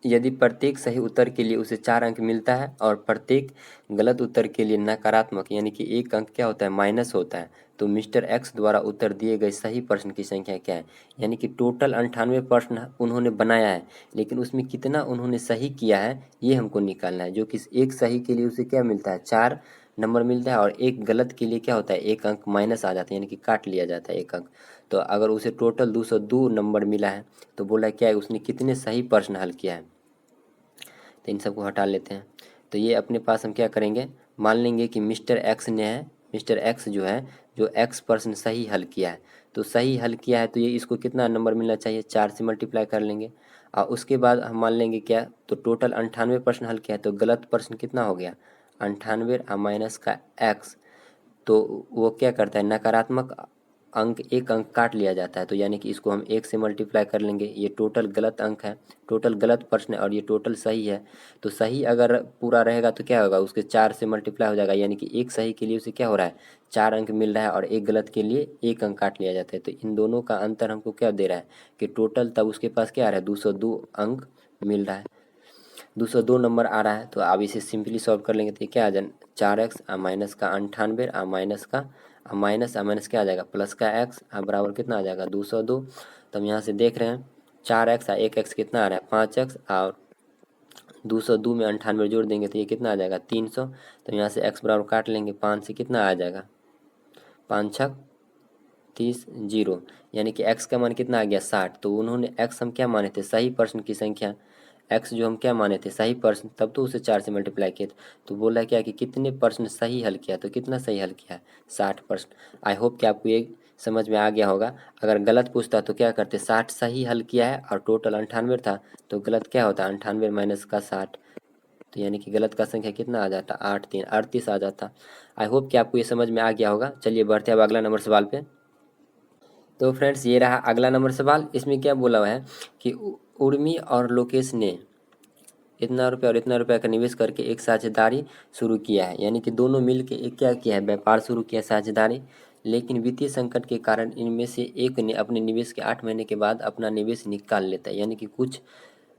यदि प्रत्येक सही उत्तर के लिए उसे 4 अंक मिलता है और प्रत्येक गलत उत्तर के लिए नकारात्मक यानी कि 1 अंक क्या होता है, माइनस होता है, तो मिस्टर एक्स द्वारा उत्तर दिए गए सही प्रश्न की संख्या क्या है। यानी कि टोटल 98 प्रश्न उन्होंने बनाया है, लेकिन उसमें कितना उन्होंने सही किया है ये हमको निकालना है। जो कि एक सही के लिए उसे क्या मिलता है, 4 नंबर मिलता है, और एक गलत के लिए क्या होता है, 1 अंक माइनस आ जाता है, यानी कि काट लिया जाता है 1 अंक। तो अगर उसे टोटल 202 नंबर मिला है तो बोला क्या है, उसने कितने सही प्रश्न हल किया है। तो इन सबको हटा लेते हैं। तो ये अपने पास हम क्या करेंगे, मान लेंगे कि मिस्टर एक्स जो है, जो एक्स प्रश्न सही हल किया है, तो सही हल किया है तो ये इसको कितना नंबर मिलना चाहिए, 4 से मल्टीप्लाई कर लेंगे। और उसके बाद हम मान लेंगे क्या, तो टोटल 98 प्रश्न हल किया है, तो गलत प्रश्न कितना हो गया, 98 माइनस का एक्स। तो वो क्या करता है, नकारात्मक अंक 1 अंक काट लिया जाता है, तो यानी कि इसको हम 1 से मल्टीप्लाई कर लेंगे। ये टोटल गलत अंक है, टोटल गलत प्रश्न है, और ये टोटल सही है। तो सही अगर पूरा रहेगा तो क्या होगा, उसके 4 से मल्टीप्लाई हो जाएगा, यानी कि एक सही के लिए उसे क्या हो रहा है, 4 अंक मिल रहा है, और एक गलत के लिए 1 अंक काट लिया जाता है। तो इन दोनों का अंतर हमको क्या दे रहा है कि टोटल तब उसके पास क्या आ रहा है, 202 अंक मिल रहा है, 202 नंबर आ रहा है। तो अब इसे सिंपली सॉल्व कर लेंगे तो ये क्या आ जाए, 4x माइनस का 98 माइनस का माइनस क्या आ जाएगा, प्लस का x बराबर कितना आ जाएगा, 202। तो हम यहाँ से देख रहे हैं 4x और 1x कितना आ रहा है, 5x, और 202 में 98 जोड़ देंगे तो ये कितना आ जाएगा, 300। तो यहाँ से x बराबर काट लेंगे, 5 से कितना आ जाएगा, 5 छक 30 जीरो, यानी कि x का मान कितना आ गया, 60। तो उन्होंने x हम क्या माने थे, सही प्रश्न की संख्या, x जो हम क्या माने थे, सही प्रश्न, तब तो उसे 4 से मल्टीप्लाई किए थे। तो बोला क्या कि कितने प्रश्न सही हल किया, तो कितना सही हल किया है, 60 प्रश्न। आई होप कि आपको ये समझ में आ गया होगा। अगर गलत पूछता तो क्या करते, 60 सही हल किया है और टोटल 98 था, तो गलत क्या होता, 98 माइनस का 60, तो यानी कि गलत का संख्या कितना आ जाता, 8 3 38 आ जाता। आई होप कि आपको ये समझ में आ गया होगा। चलिए बढ़ते हैं अब अगला नंबर सवाल पे। तो फ्रेंड्स ये रहा अगला नंबर सवाल। इसमें क्या बोला हुआ है कि उर्मी और लोकेश ने इतना रुपया और इतना रुपया का निवेश करके एक साझेदारी शुरू किया है, यानी कि दोनों मिल के एक क्या किया है, व्यापार शुरू किया, साझेदारी। लेकिन वित्तीय संकट के कारण इनमें से एक ने अपने निवेश के 8 महीने के बाद अपना निवेश निकाल लेता है। यानी कि कुछ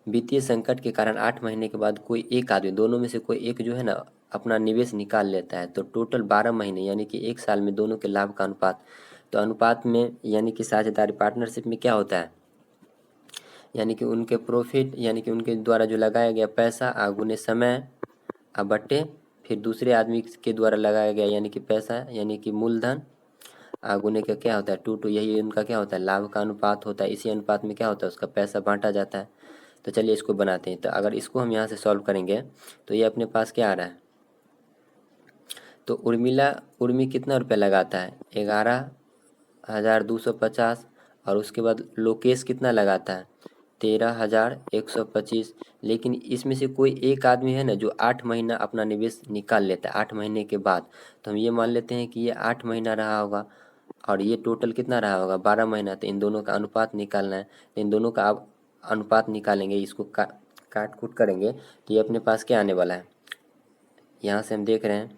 वित्तीय संकट के कारण 8 महीने के बाद कोई एक आदमी, दोनों में से कोई एक जो है ना, अपना निवेश निकाल लेता है। तो टोटल 12 महीने यानी कि 1 साल में दोनों के लाभ का अनुपात, तो अनुपात में यानी कि साझेदारी पार्टनरशिप में क्या होता है, यानी कि उनके प्रॉफिट, यानी कि उनके द्वारा जो लगाया गया पैसा गुने समय बट्टे फिर दूसरे आदमी के द्वारा लगाया गया यानी कि पैसा, यानी कि मूलधन गुने का क्या होता है, 2:2, यही उनका क्या होता है, लाभ का अनुपात होता है। इसी अनुपात में क्या होता है, उसका पैसा बांटा जाता है। तो चलिए इसको बनाते हैं। तो अगर इसको हम यहाँ से सॉल्व करेंगे तो ये अपने पास क्या आ रहा है, तो उर्मी कितना रुपया लगाता है, 11,250, और उसके बाद लोकेश कितना लगाता है, 13,125। लेकिन इसमें से कोई एक आदमी है ना जो 8 महीना अपना निवेश निकाल लेता है 8 महीने के बाद। तो हम ये मान लेते हैं कि ये 8 महीना रहा होगा और ये टोटल कितना रहा होगा, 12 महीना। तो इन दोनों का अनुपात निकालना है। तो इन दोनों का अब अनुपात निकालेंगे, इसको काट कूट करेंगे तो ये अपने पास क्या आने वाला है, यहाँ से हम देख रहे हैं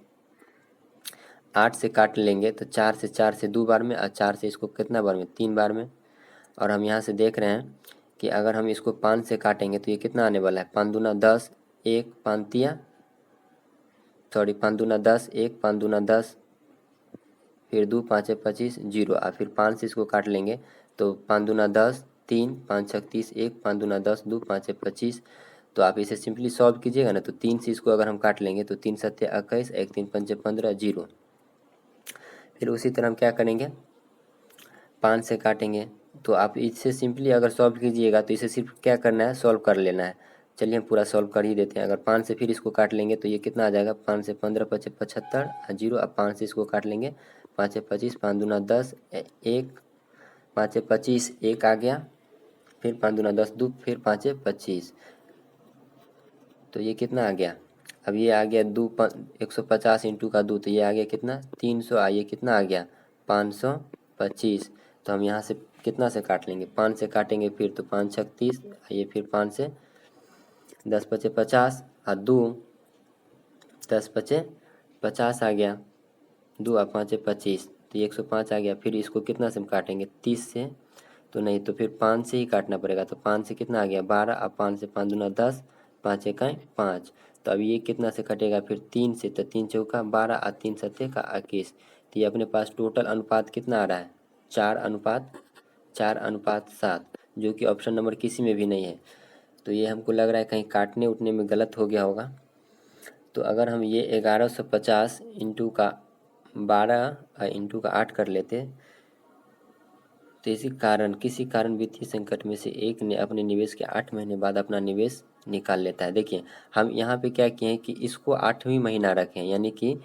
8 से काट लेंगे तो 4 से 2 बार में, और 4 से इसको कितना बार में, 3 बार में। और हम यहाँ से देख रहे हैं कि अगर हम इसको 5 से काटेंगे तो ये कितना आने वाला है, 5 दूना 10, 1 5 तिया 5 दूना 10, 1 5 दूना 10, फिर 2 5 25 जीरो, और फिर 5 से इसको काट लेंगे तो 5 दूना 10, 3 5 6 30 1, 5 दूना 10, 2 5 25। तो आप इसे सिंपली सॉल्व कीजिएगा ना, तो 3 से इसको अगर हम काट लेंगे तो 3 सत्ते 21, 1 3 5 15 जीरो। फिर उसी तरह हम क्या करेंगे, 5 से काटेंगे। तो आप इससे सिंपली अगर सॉल्व कीजिएगा तो इसे सिर्फ क्या करना है, सॉल्व कर लेना है। चलिए हम पूरा सॉल्व कर ही देते हैं। अगर 5 से फिर इसको काट लेंगे तो ये कितना आ जाएगा, 5 से 15 5 75 जीरो। अब 5 से इसको काट लेंगे, 5 25, 5 दूना 10, 1 5 25 1 आ गया, फिर 5 दूना 10 2, फिर 5 25, तो ये कितना आ गया। अब ये आ गया 150 इंटू का 2, तो ये आ गया कितना 300, ये कितना आ गया 525। तो हम यहाँ से कितना से काट लेंगे, 5 से काटेंगे फिर तो 5 छक 30, ये फिर 5 से 10 पचे 50 और 2 10 पचे 50 आ गया, 2 और 5 25, तो ये 105 आ गया। फिर इसको कितना से हम काटेंगे, 30 से, तो नहीं तो फिर 5 से ही काटना पड़ेगा। तो 5 से कितना आ गया 12, अब 5 से 5 दूना 10, 5 इकाई 5। तो अब ये कितना से कटेगा, फिर 3 से, तो 3 चौका 12 और 3 सत्ते का 21। तो ये अपने पास टोटल अनुपात कितना आ रहा है, 4:7, जो कि ऑप्शन नंबर किसी में भी नहीं है। तो ये हमको लग रहा है कहीं काटने उठने में गलत हो गया होगा। तो अगर हम ये 1150 इंटू का 12 इंटू का 8 कर लेते, तो किसी कारण वित्तीय संकट में से एक ने अपने निवेश के 8 महीने बाद अपना निवेश निकाल लेता है। देखिए हम यहाँ पे क्या किए हैं कि इसको 8वीं महीना रखें, यानी कि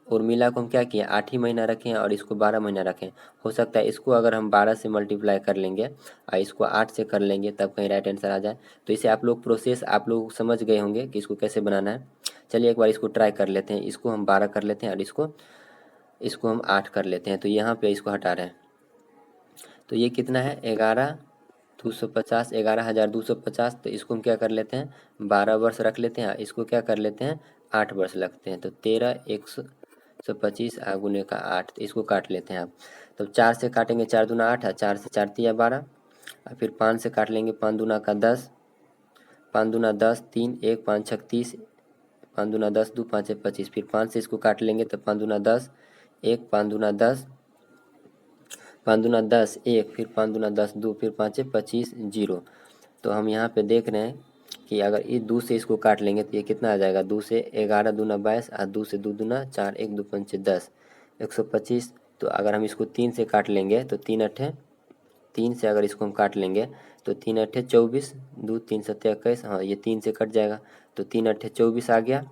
उर्मिला को हम क्या किए 8 ही महीना रखें और इसको 12 महीना रखें। हो सकता है इसको अगर हम 12 से मल्टीप्लाई कर लेंगे और इसको 8 से कर लेंगे तब कहीं राइट आंसर आ जाए। तो इसे आप लोग प्रोसेस आप लोग समझ गए होंगे कि इसको कैसे बनाना है। चलिए एक बार इसको ट्राई कर लेते हैं। इसको हम 12 कर लेते हैं और इसको हम 8 कर लेते हैं। तो यहाँ पे इसको हटा रहे हैं, तो ये कितना है 11,250, 11,250। तो इसको हम क्या कर लेते हैं 12 वर्ष रख लेते हैं, इसको क्या कर लेते हैं 8 वर्ष रखते हैं। तो 13,125 गुने का 8, तो इसको काट लेते हैं आप। तो 4 से काटेंगे, 4 दूना 8 है, 4 से 4 तिया 12, और फिर 5 से काट लेंगे, 5 दूना का 10, 5 दूना 10, 3 1 5 6 30, 5 दूना 10 2 5 25। फिर 5 से इसको काट लेंगे तो 5 दूना 10, 1 5 दूना 10, 5 दूना 10 1, फिर 5 दूना 10 2, फिर 5 25 जीरो। तो हम यहाँ पे देख रहे हैं कि अगर इस 2 से इसको काट लेंगे तो ये कितना आ जाएगा, 2 से 11 दूना 22 और 2 से 2 दूना 4, 1 2 5 10, 125। तो अगर हम इसको 3 से काट लेंगे तो 3 अट्ठे 3 से अगर इसको हम काट लेंगे तो 3 अट्ठे 24, 2 3 सत्ते 21, हाँ ये 3 से कट जाएगा, तो 3 अट्ठे 24 आ गया,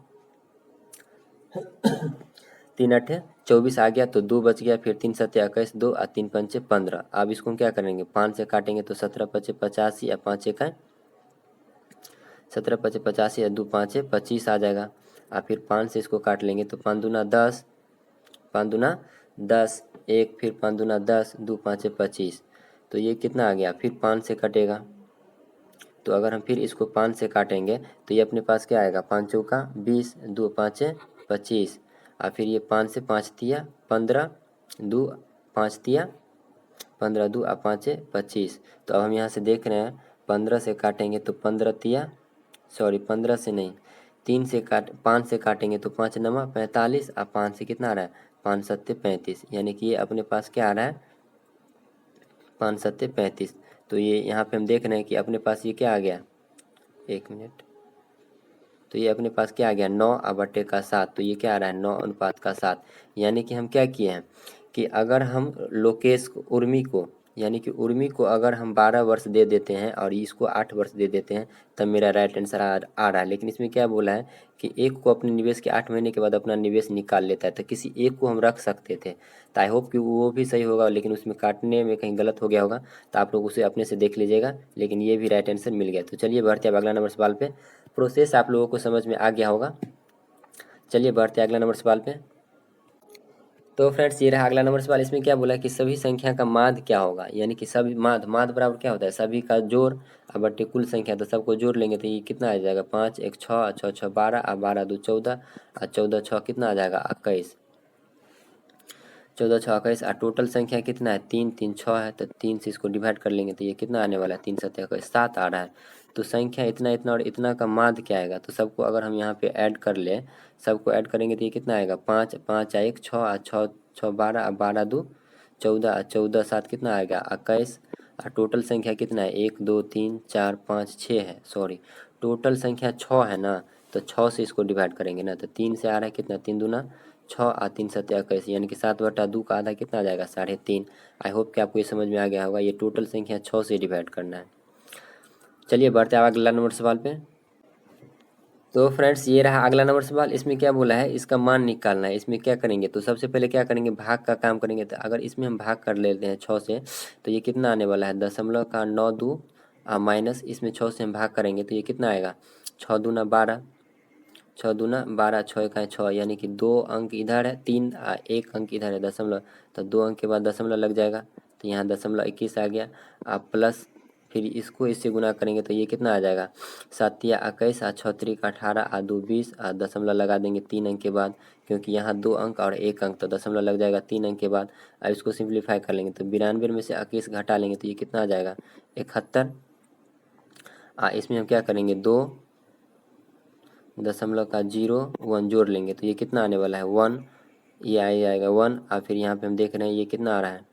3 अट्ठे 24 आ गया, तो 2 बच गया, फिर 3 सत्ते 21, 2 और 3 पंचे 15। अब इसको हम क्या करेंगे 5 से काटेंगे तो 17 पचे 85 या 5 इकाई 17 पचे 85 या 2 पाँचे 25 आ जाएगा। और फिर 5 से इसको काट लेंगे तो 5 दूना 10, 5 दूना 10 1, फिर 5 दूना 10, 2 पाँचे 25। तो ये कितना आ गया, फिर 5 से कटेगा। तो अगर हम फिर इसको 5 से काटेंगे तो ये अपने पास क्या आएगा, 5 चौका 20, 2 पाँचे 25, और फिर ये 5 से 5 तिया 15, 2 5 तिया 15, 2 और 5 25। तो अब हम यहाँ से देख रहे हैं 15 से काटेंगे तो 15 तिया, सॉरी 15 से नहीं, 5 से काटेंगे तो 5 नमा 45, और 5 से कितना आ रहा है 5 सत्ते 35, यानी कि ये अपने पास क्या आ रहा है 5 सत्ते 35। तो ये यहाँ पे हम देख रहे हैं कि अपने पास ये क्या आ गया, 1 मिनट, तो ये अपने पास क्या आ गया 9/7। तो ये क्या आ रहा है 9:7। यानी कि हम क्या किए हैं कि अगर हम लोकेश उर्मी को, यानी कि उर्मी को अगर हम 12 वर्ष दे देते हैं और इसको 8 वर्ष दे देते हैं तब मेरा राइट आंसर आ रहा है। लेकिन इसमें क्या बोला है कि एक को अपने निवेश के 8 महीने के बाद अपना निवेश निकाल लेता है, तो किसी एक को हम रख सकते थे। तो आई होप कि वो भी सही होगा, लेकिन उसमें काटने में कहीं गलत हो गया होगा, तो आप लोग उसे अपने से देख लीजिएगा। लेकिन ये भी राइट आंसर मिल गया। तो चलिए बढ़ते हैं अब अगला नंबर सवाल पे। प्रोसेस आप लोगों को समझ में आ गया होगा। चलिए बढ़ते हैं अगला नंबर सवाल पे। तो फ्रेंड्स ये रहा अगला नंबर सवाल। इसमें क्या बोला कि सभी संख्या का माध्य क्या होगा, यानी कि सभी माध्य बराबर क्या होता है, सभी का जोड़ और बट्टे कुल संख्या। तो सबको जोड़ लेंगे तो ये कितना आ जाएगा 5 1 6, 6 6 12, और 12 2 14, और 14 6 कितना आ जाएगा 21, 14 6 21। और टोटल संख्या कितना है 3 3 6 है, तो 3 से इसको डिवाइड कर लेंगे तो ये कितना आने वाला है 3 7 21, 7 आ रहा है। तो संख्या इतना इतना और इतना का माध्य क्या आएगा, तो सबको अगर हम यहाँ पे ऐड कर ले, सबको ऐड करेंगे तो ये कितना आएगा, 5 5 आ 1 6 आ 6 6 12 12 2 14 14 7 कितना आएगा 21। और टोटल संख्या कितना है 1 2 3 4 5 6 है, सॉरी टोटल संख्या 6 है ना, तो 6 से इसको डिवाइड करेंगे ना, तो 3 से आ रहा है कितना 3 दूना 6 आ 3 7 21, यानी कि 7/2 का आधा कितना आ जाएगा 3.5। आई होप कि आपको ये समझ में आ गया होगा, ये टोटल संख्या 6 से डिवाइड करना है। चलिए बढ़ते हैं अगला नंबर सवाल पे। तो फ्रेंड्स ये रहा अगला नंबर सवाल, इसमें क्या बोला है, इसका मान निकालना है। इसमें क्या करेंगे, तो सबसे पहले क्या करेंगे, भाग का काम करेंगे। तो अगर इसमें हम भाग कर लेते हैं 6 से, तो ये कितना आने वाला है 0.92 माइनस इसमें 6 से हम भाग करेंगे तो ये कितना आएगा 6 दूना 12 6 दूना 12 6 का 6, यानी कि 2 अंक इधर है 3 1 अंक इधर है दशमलव, तो 2 अंक के बाद दशमलव लग जाएगा, तो यहाँ 0.21 आ गया। आप प्लस फिर इसको इससे गुना करेंगे तो ये कितना आ जाएगा 7 या 21 6 त्रिक 18 2 20 दशमलव लगा देंगे 3 अंक के बाद, क्योंकि यहाँ 2 अंक और 1 अंक, तो दशमलव लग जाएगा 3 अंक के बाद। अब इसको सिंप्लीफाई कर लेंगे तो 92 में से 21 घटा लेंगे तो ये कितना आ जाएगा 71। इसमें हम क्या करेंगे 2.01 जोड़ लेंगे तो ये कितना आने वाला है 1, ये आएगा 1। और फिर यहाँ पे हम देख रहे हैं ये कितना आ रहा है,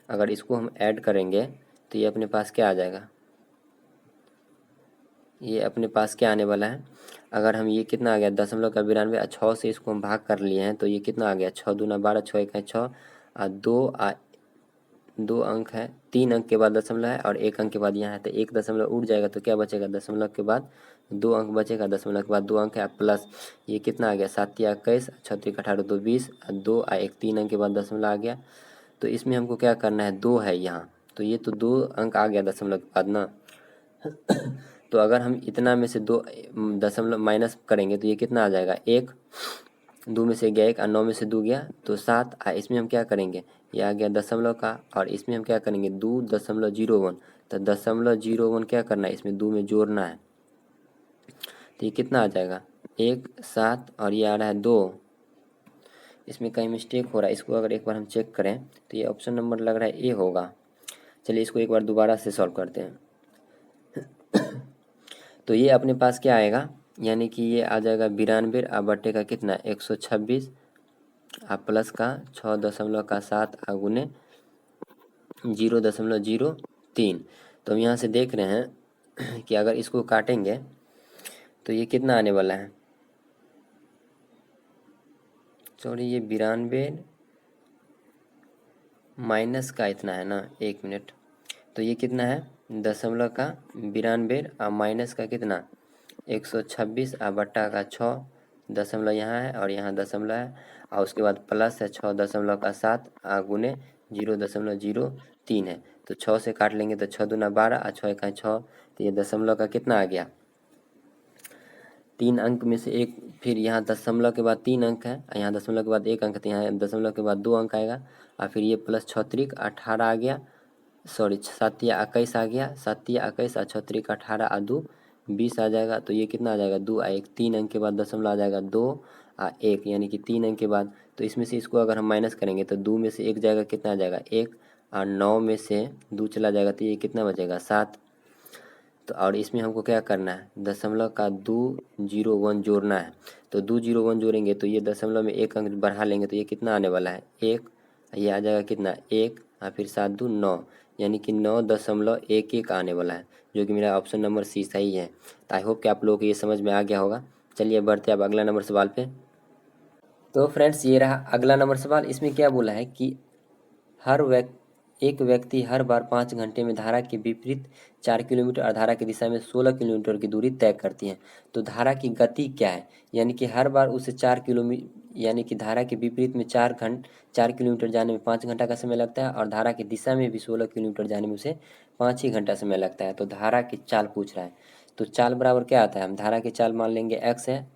अगर इसको हम ऐड करेंगे तो ये अपने पास क्या आ जाएगा, ये अपने पास क्या आने वाला है, अगर हम ये कितना आ गया 0.92 6 से इसको हम भाग कर लिए हैं तो ये कितना आ गया 6 दूना 12 6 1 6 दो अंक है, 3 अंक के बाद दशमलव है और 1 अंक के बाद यहाँ है, तो 1 दशमलव उड़ जाएगा तो क्या बचेगा दशमलव के बाद 2 अंक बचेगा, दशमलव के बाद 2 अंक है प्लस ये कितना आ गया 7 या 21 6 18 2 20 2 1 3 अंक के बाद दशमलव आ गया। तो इसमें हमको क्या करना है 2 है यहाँ, तो ये तो 2 अंक आ गया दशमलव के बाद ना। तो अगर हम इतना में से 2 दशमलव माइनस करेंगे तो ये कितना आ जाएगा 1, 2 में से गया 1 और 9 में से 2 गया तो 7। इसमें हम क्या करेंगे, ये आ गया दशमलव का, और इसमें हम क्या करेंगे 2.01, तो 0.01 क्या करना है इसमें 2 में जोड़ना है, तो ये कितना आ जाएगा 1 7 और ये आ रहा है 2। इसमें कहीं मिस्टेक हो रहा है, इसको अगर एक बार हम चेक करें तो ये ऑप्शन नंबर लग रहा है ए होगा। चलिए इसको एक बार दोबारा से सॉल्व करते हैं। तो ये अपने पास क्या आएगा, यानी कि ये आ जाएगा 92 बट्टे का कितना 126 प्लस का 6.7 गुने 0.03। तो हम यहाँ से देख रहे हैं कि अगर इसको काटेंगे तो ये कितना आने वाला है, सॉरी ये 92 माइनस का इतना है ना, 1 मिनट, तो ये कितना है दशमलव का 92 माइनस का कितना 126 बट्टा का 6 दशमलव यहाँ है और यहाँ दशमलव है, और उसके बाद प्लस है 6.7 गुने 0.03 है, तो 6 से काट लेंगे तो 6 दूना 12 6 1 6, तो ये दशमलव का कितना आ गया 3 अंक में से एक, फिर यहाँ दशमलव के बाद 3 अंक है, यहाँ दशमलव के बाद 1 अंक, तो यहाँ दशमलव के बाद 2 अंक आएगा, और फिर ये प्लस 6 त्रिक 18 आ गया, सॉरी 7 या 21 आ गया, 7 या 21 6 त्रिक 18 2 20 आ जाएगा, तो ये कितना आ जाएगा 2 1 3 अंक के बाद दशमलव आ जाएगा 2 1, यानी कि 3 अंक के बाद। तो इसमें से इसको अगर हम माइनस करेंगे तो 2 में से 1 जाएगा कितना आ जाएगा 1, और 9 में से 2 चला जाएगा तो ये कितना बचेगा 7। तो और इसमें हमको क्या करना है दशमलव का 201 जोड़ना है, तो 201 जोड़ेंगे तो ये दशमलव में 1 अंक बढ़ा लेंगे तो ये कितना आने वाला है 1, ये आ जाएगा कितना 1 और फिर 7 2 9, यानी कि 9.11 आने वाला है, जो कि मेरा ऑप्शन नंबर सी सही है। तो आई होप कि आप लोगों को ये समझ में आ गया होगा। चलिए बढ़ते अब अगला नंबर सवाल पे। तो फ्रेंड्स ये रहा अगला नंबर सवाल, इसमें क्या बोला है कि एक व्यक्ति हर बार 5 घंटे में धारा के विपरीत 4 किलोमीटर और धारा की दिशा में 16 किलोमीटर की दूरी तय करती है। तो धारा की गति क्या है, यानी कि हर बार उसे 4 किलोमीटर, यानी कि धारा के विपरीत में 4 किलोमीटर जाने में 5 घंटा का समय लगता है, और धारा की दिशा में भी 16 किलोमीटर जाने में उसे 5 ही घंटा समय लगता है। तो धारा की चाल पूछ रहा है, तो चाल बराबर क्या आता है, हम धारा की चाल मान लेंगे x है,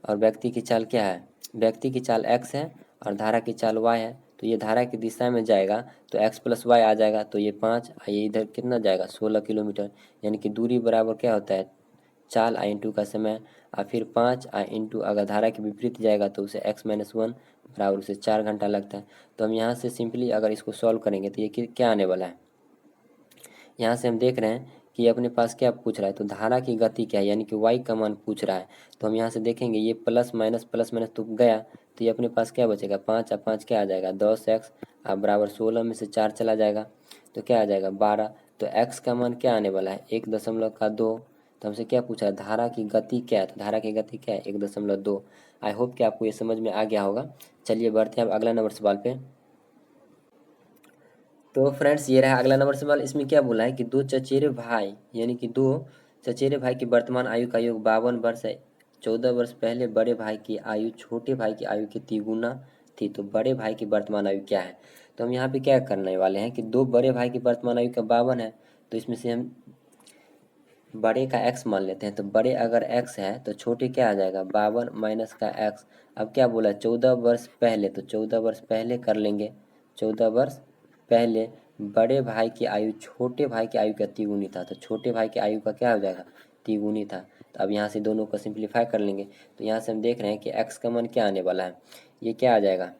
और व्यक्ति की चाल क्या है, व्यक्ति की चाल x है और धारा की चाल y है। तो ये धारा की दिशा में जाएगा तो x प्लस वाई आ जाएगा, तो ये 5 ये इधर कितना जाएगा 16 किलोमीटर, यानी कि दूरी बराबर क्या होता है चाल इंटू का समय, और फिर 5 इंटू अगर धारा के विपरीत जाएगा तो उसे x-1 बराबर उसे 4 घंटा लगता है। तो हम यहाँ से सिंपली अगर इसको सॉल्व करेंगे तो ये क्या आने वाला है, यहाँ से हम देख रहे हैं कि अपने पास क्या पूछ रहा है, तो धारा की गति क्या है, यानी कि y का मान पूछ रहा है। तो हम यहाँ से देखेंगे ये प्लस माइनस तो गया, तो ये अपने पास क्या बचेगा 5 और 5 क्या आ जाएगा 10x बराबर 16 में से 4 चला जाएगा तो क्या आ जाएगा 12। तो x का मान क्या आने वाला है 1.2। तो हमसे क्या पूछा है धारा की गति क्या है, तो धारा की गति क्या है 1.2। आई होप कि आपको ये समझ में आ गया होगा। चलिए बढ़ते हैं अब अगला नंबर सवाल पे। तो फ्रेंड्स ये रहा अगला नंबर सवाल। इसमें क्या बोला है कि दो चचेरे भाई यानी कि दो चचेरे भाई की वर्तमान आयु का योग 52 वर्ष है। 14 वर्ष पहले बड़े भाई की आयु छोटे भाई की आयु के तिगुना थी, तो बड़े भाई की वर्तमान आयु क्या है। तो हम यहाँ पे क्या करने वाले हैं कि दो बड़े भाई की वर्तमान आयु का 52 है, तो इसमें से हम बड़े का x मान लेते हैं। तो बड़े अगर x है तो छोटे क्या आ जाएगा 52 माइनस का x। अब क्या बोला 14 वर्ष पहले, तो 14 वर्ष पहले कर लेंगे। 14 वर्ष पहले बड़े भाई की आयु छोटे भाई की आयु का तिगुनी था, तो छोटे भाई की आयु का क्या हो जाएगा तिगुनी था। तो अब यहाँ से दोनों को सिंप्लीफाई कर लेंगे। तो यहाँ से हम देख रहे हैं कि x का मान क्या आने वाला है, ये क्या आ जाएगा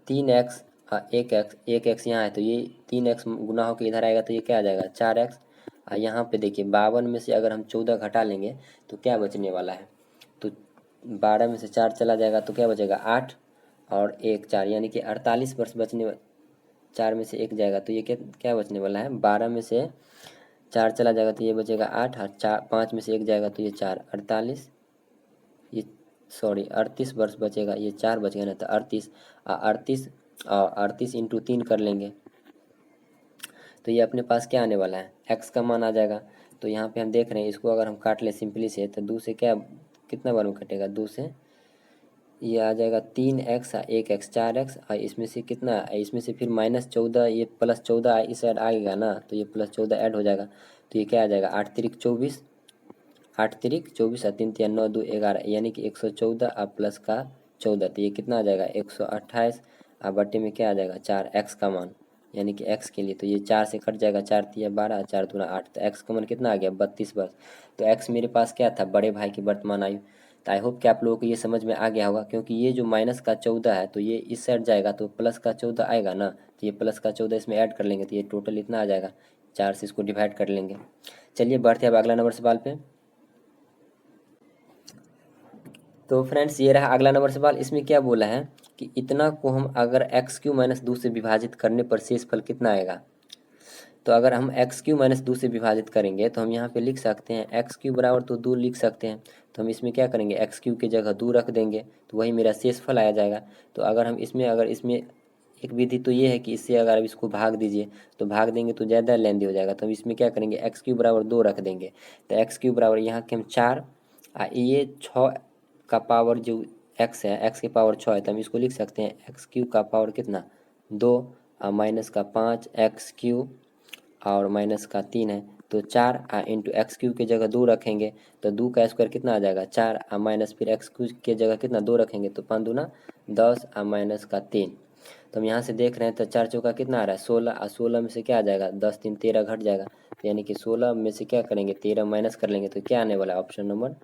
3x। एक एक्स यहाँ है तो ये 3x गुना होकर इधर आएगा तो ये क्या आ जाएगा 4x। यहाँ पे देखिए 52 में से अगर हम 14 घटा लेंगे तो क्या बचने वाला है, तो 12 में से 4 चला जाएगा तो क्या बचेगा 8 और 1 4 यानी कि 48 वर्ष बचने। 4 में से 1 जाएगा तो ये क्या क्या बचने वाला है 12 में से 4 चला जाएगा तो ये बचेगा 8 और 4 5 में से 1 जाएगा तो ये 4 48 ये 38 वर्ष बचेगा, ये 4 बच गया ना तो 38 38 38 इंटू 3 कर लेंगे तो ये अपने पास क्या आने वाला है x का मान आ जाएगा। तो यहाँ पे हम देख रहे हैं इसको अगर हम काट ले सिंपली से तो 2 से क्या कितना बार में कटेगा 2 से ये आ जाएगा 3x 1x 4x और इसमें से कितना इसमें से फिर -14 ये +14 इस साइड आएगा ना तो ये +14 ऐड हो जाएगा तो ये क्या आ जाएगा 8 तिरिक 24 8 तिरिक 24 और 3 3 9 2 11 यानी कि 114 और प्लस का 14 तो ये कितना आ जाएगा 128 और बट्टे में क्या आ जाएगा 4 x का मान यानी कि x के लिए तो ये 4 से कट जाएगा 4 तिया 12 4 दूना 8 तो x का मान कितना आ गया 32 वर्ष। तो x मेरे पास क्या था बड़े भाई की वर्तमान आयु। तो आई होप कि आप लोगों को ये समझ में आ गया होगा क्योंकि ये जो माइनस का 14 है तो ये इस साइड जाएगा तो प्लस का 14 आएगा ना तो ये प्लस का 14 इसमें ऐड कर लेंगे तो ये टोटल इतना आ जाएगा 4 से इसको डिवाइड कर लेंगे। चलिए बढ़ते हैं अब अगला नंबर सवाल पे। तो फ्रेंड्स ये रहा अगला नंबर सवाल। इसमें क्या बोला है कि इतना को हम अगर x³ - 2 से विभाजित करने पर शेष फल कितना आएगा। तो अगर हम x³ - 2 से विभाजित करेंगे तो हम यहाँ पे लिख सकते हैं x³ बराबर तो 2 लिख सकते हैं। तो हम इसमें क्या करेंगे x³ की जगह 2 रख देंगे तो वही मेरा शेष फल आ जाएगा। तो अगर इसमें एक विधि तो ये है कि इससे अगर आप इसको भाग दीजिए तो भाग देंगे तो ज़्यादा लेंदी हो जाएगा। तो हम इसमें क्या करेंगे x³ बराबर 2 रख देंगे। तो x³ बराबर यहाँ के हम 4 ये 6 का पावर जो x है x के पावर 6 है तो हम इसको लिख सकते हैं x³ का पावर कितना 2 और माइनस का 5 x³ और माइनस का 3 है तो 4 इंटू x³ की जगह 2 रखेंगे तो 2 का स्क्वायर कितना आ जाएगा 4 और माइनस फिर x³ की जगह कितना 2 रखेंगे तो 5 दूना 10 और माइनस का 3। तो हम यहाँ से देख रहे हैं तो 4 चौका कितना आ रहा है 16 और 16 में से क्या आ जाएगा 10 3 13 घट जाएगा तो यानी कि 16 में से क्या करेंगे 13 माइनस कर लेंगे तो क्या आने वाला है ऑप्शन नंबर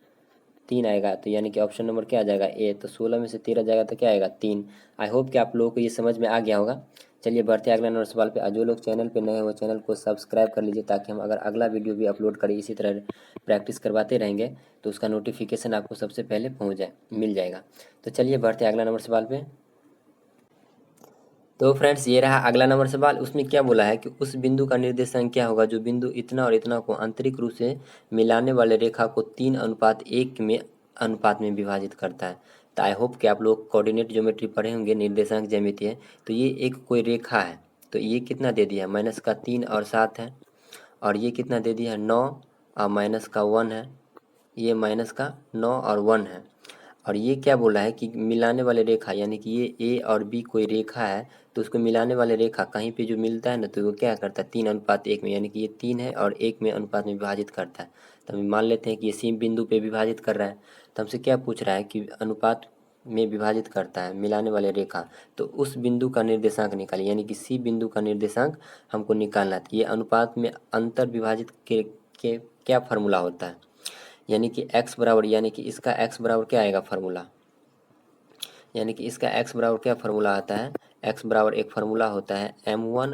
3 आएगा। तो यानी कि ऑप्शन नंबर क्या आ जाएगा ए। तो 16 में से 13 जाएगा तो क्या आएगा 3। आई होप कि आप लोगों को ये समझ में आ गया होगा। चलिए बढ़ते हैं अगला नंबर सवाल पे। जो लोग चैनल पे नए हो चैनल को सब्सक्राइब कर लीजिए ताकि हम अगर अगला वीडियो भी अपलोड करें इसी तरह प्रैक्टिस करवाते रहेंगे तो उसका नोटिफिकेशन आपको सबसे पहले मिल जाएगा। तो चलिए बढ़ते हैं अगला नंबर सवाल पे। तो फ्रेंड्स ये रहा अगला नंबर सवाल। उसमें क्या बोला है कि उस बिंदु का निर्देशांक क्या होगा जो बिंदु इतना और इतना को आंतरिक रूप से मिलाने वाले रेखा को 3:1 में अनुपात में विभाजित करता है। तो आई होप कि आप लोग कोऑर्डिनेट ज्योमेट्री पढ़े होंगे, निर्देशांक ज्यामिति है। तो ये एक कोई रेखा है तो ये कितना दे दिया है माइनस का 3 और 7 है और ये कितना दे दिया है 9 और माइनस का 1 है, ये माइनस का 9 और 1 है। और ये क्या बोला है कि मिलाने वाले रेखा यानी कि ये ए और बी कोई रेखा है तो उसको मिलाने वाले रेखा कहीं पे जो मिलता है ना तो वो क्या करता है 3:1 में यानी कि ये 3 है और 1 में अनुपात में विभाजित करता है। तो हम मान लेते हैं कि ये सी बिंदु पे विभाजित कर रहा है। तो हमसे क्या पूछ रहा है कि अनुपात में विभाजित करता है मिलाने वाले रेखा, तो उस बिंदु का निर्देशांक निकालिए यानी कि सी बिंदु का निर्देशांक हमको निकालना है। तो ये अनुपात में अंतर विभाजित के क्या फार्मूला होता है यानी कि x बराबर यानी कि इसका x बराबर क्या आएगा फार्मूला, यानी कि इसका x बराबर क्या फार्मूला आता है x बराबर एक फार्मूला होता है m1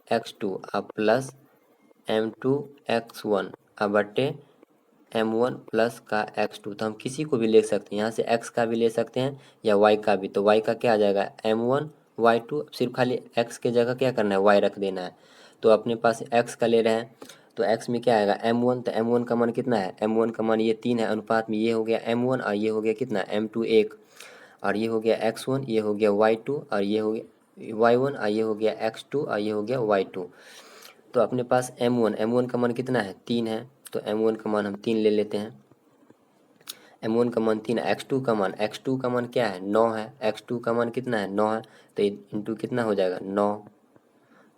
x2 प्लस m2x1 बटे m1 प्लस का x2। तो हम किसी को भी ले सकते हैं, यहाँ से x का भी ले सकते हैं या y का भी। तो y का क्या आ जाएगा m1 y2, सिर्फ खाली x के जगह क्या करना है y रख देना है। तो अपने पास x का ले रहे हैं तो x में क्या आएगा m1, तो m1 का मान कितना है, m1 का मान ये 3 है, अनुपात में ये हो गया m1 और ये हो गया कितना m2 1, और ये हो गया x1, ये हो गया y2 और ये हो गया y1 और ये हो गया x2 और ये हो गया y2। तो अपने पास m1 का मान कितना है 3 है, तो m1 का मान हम 3 ले लेते हैं। m1 का मान 3 है, x2 का मान क्या है 9 है, x2 का मान कितना है 9 है, तो इंटू कितना हो जाएगा 9,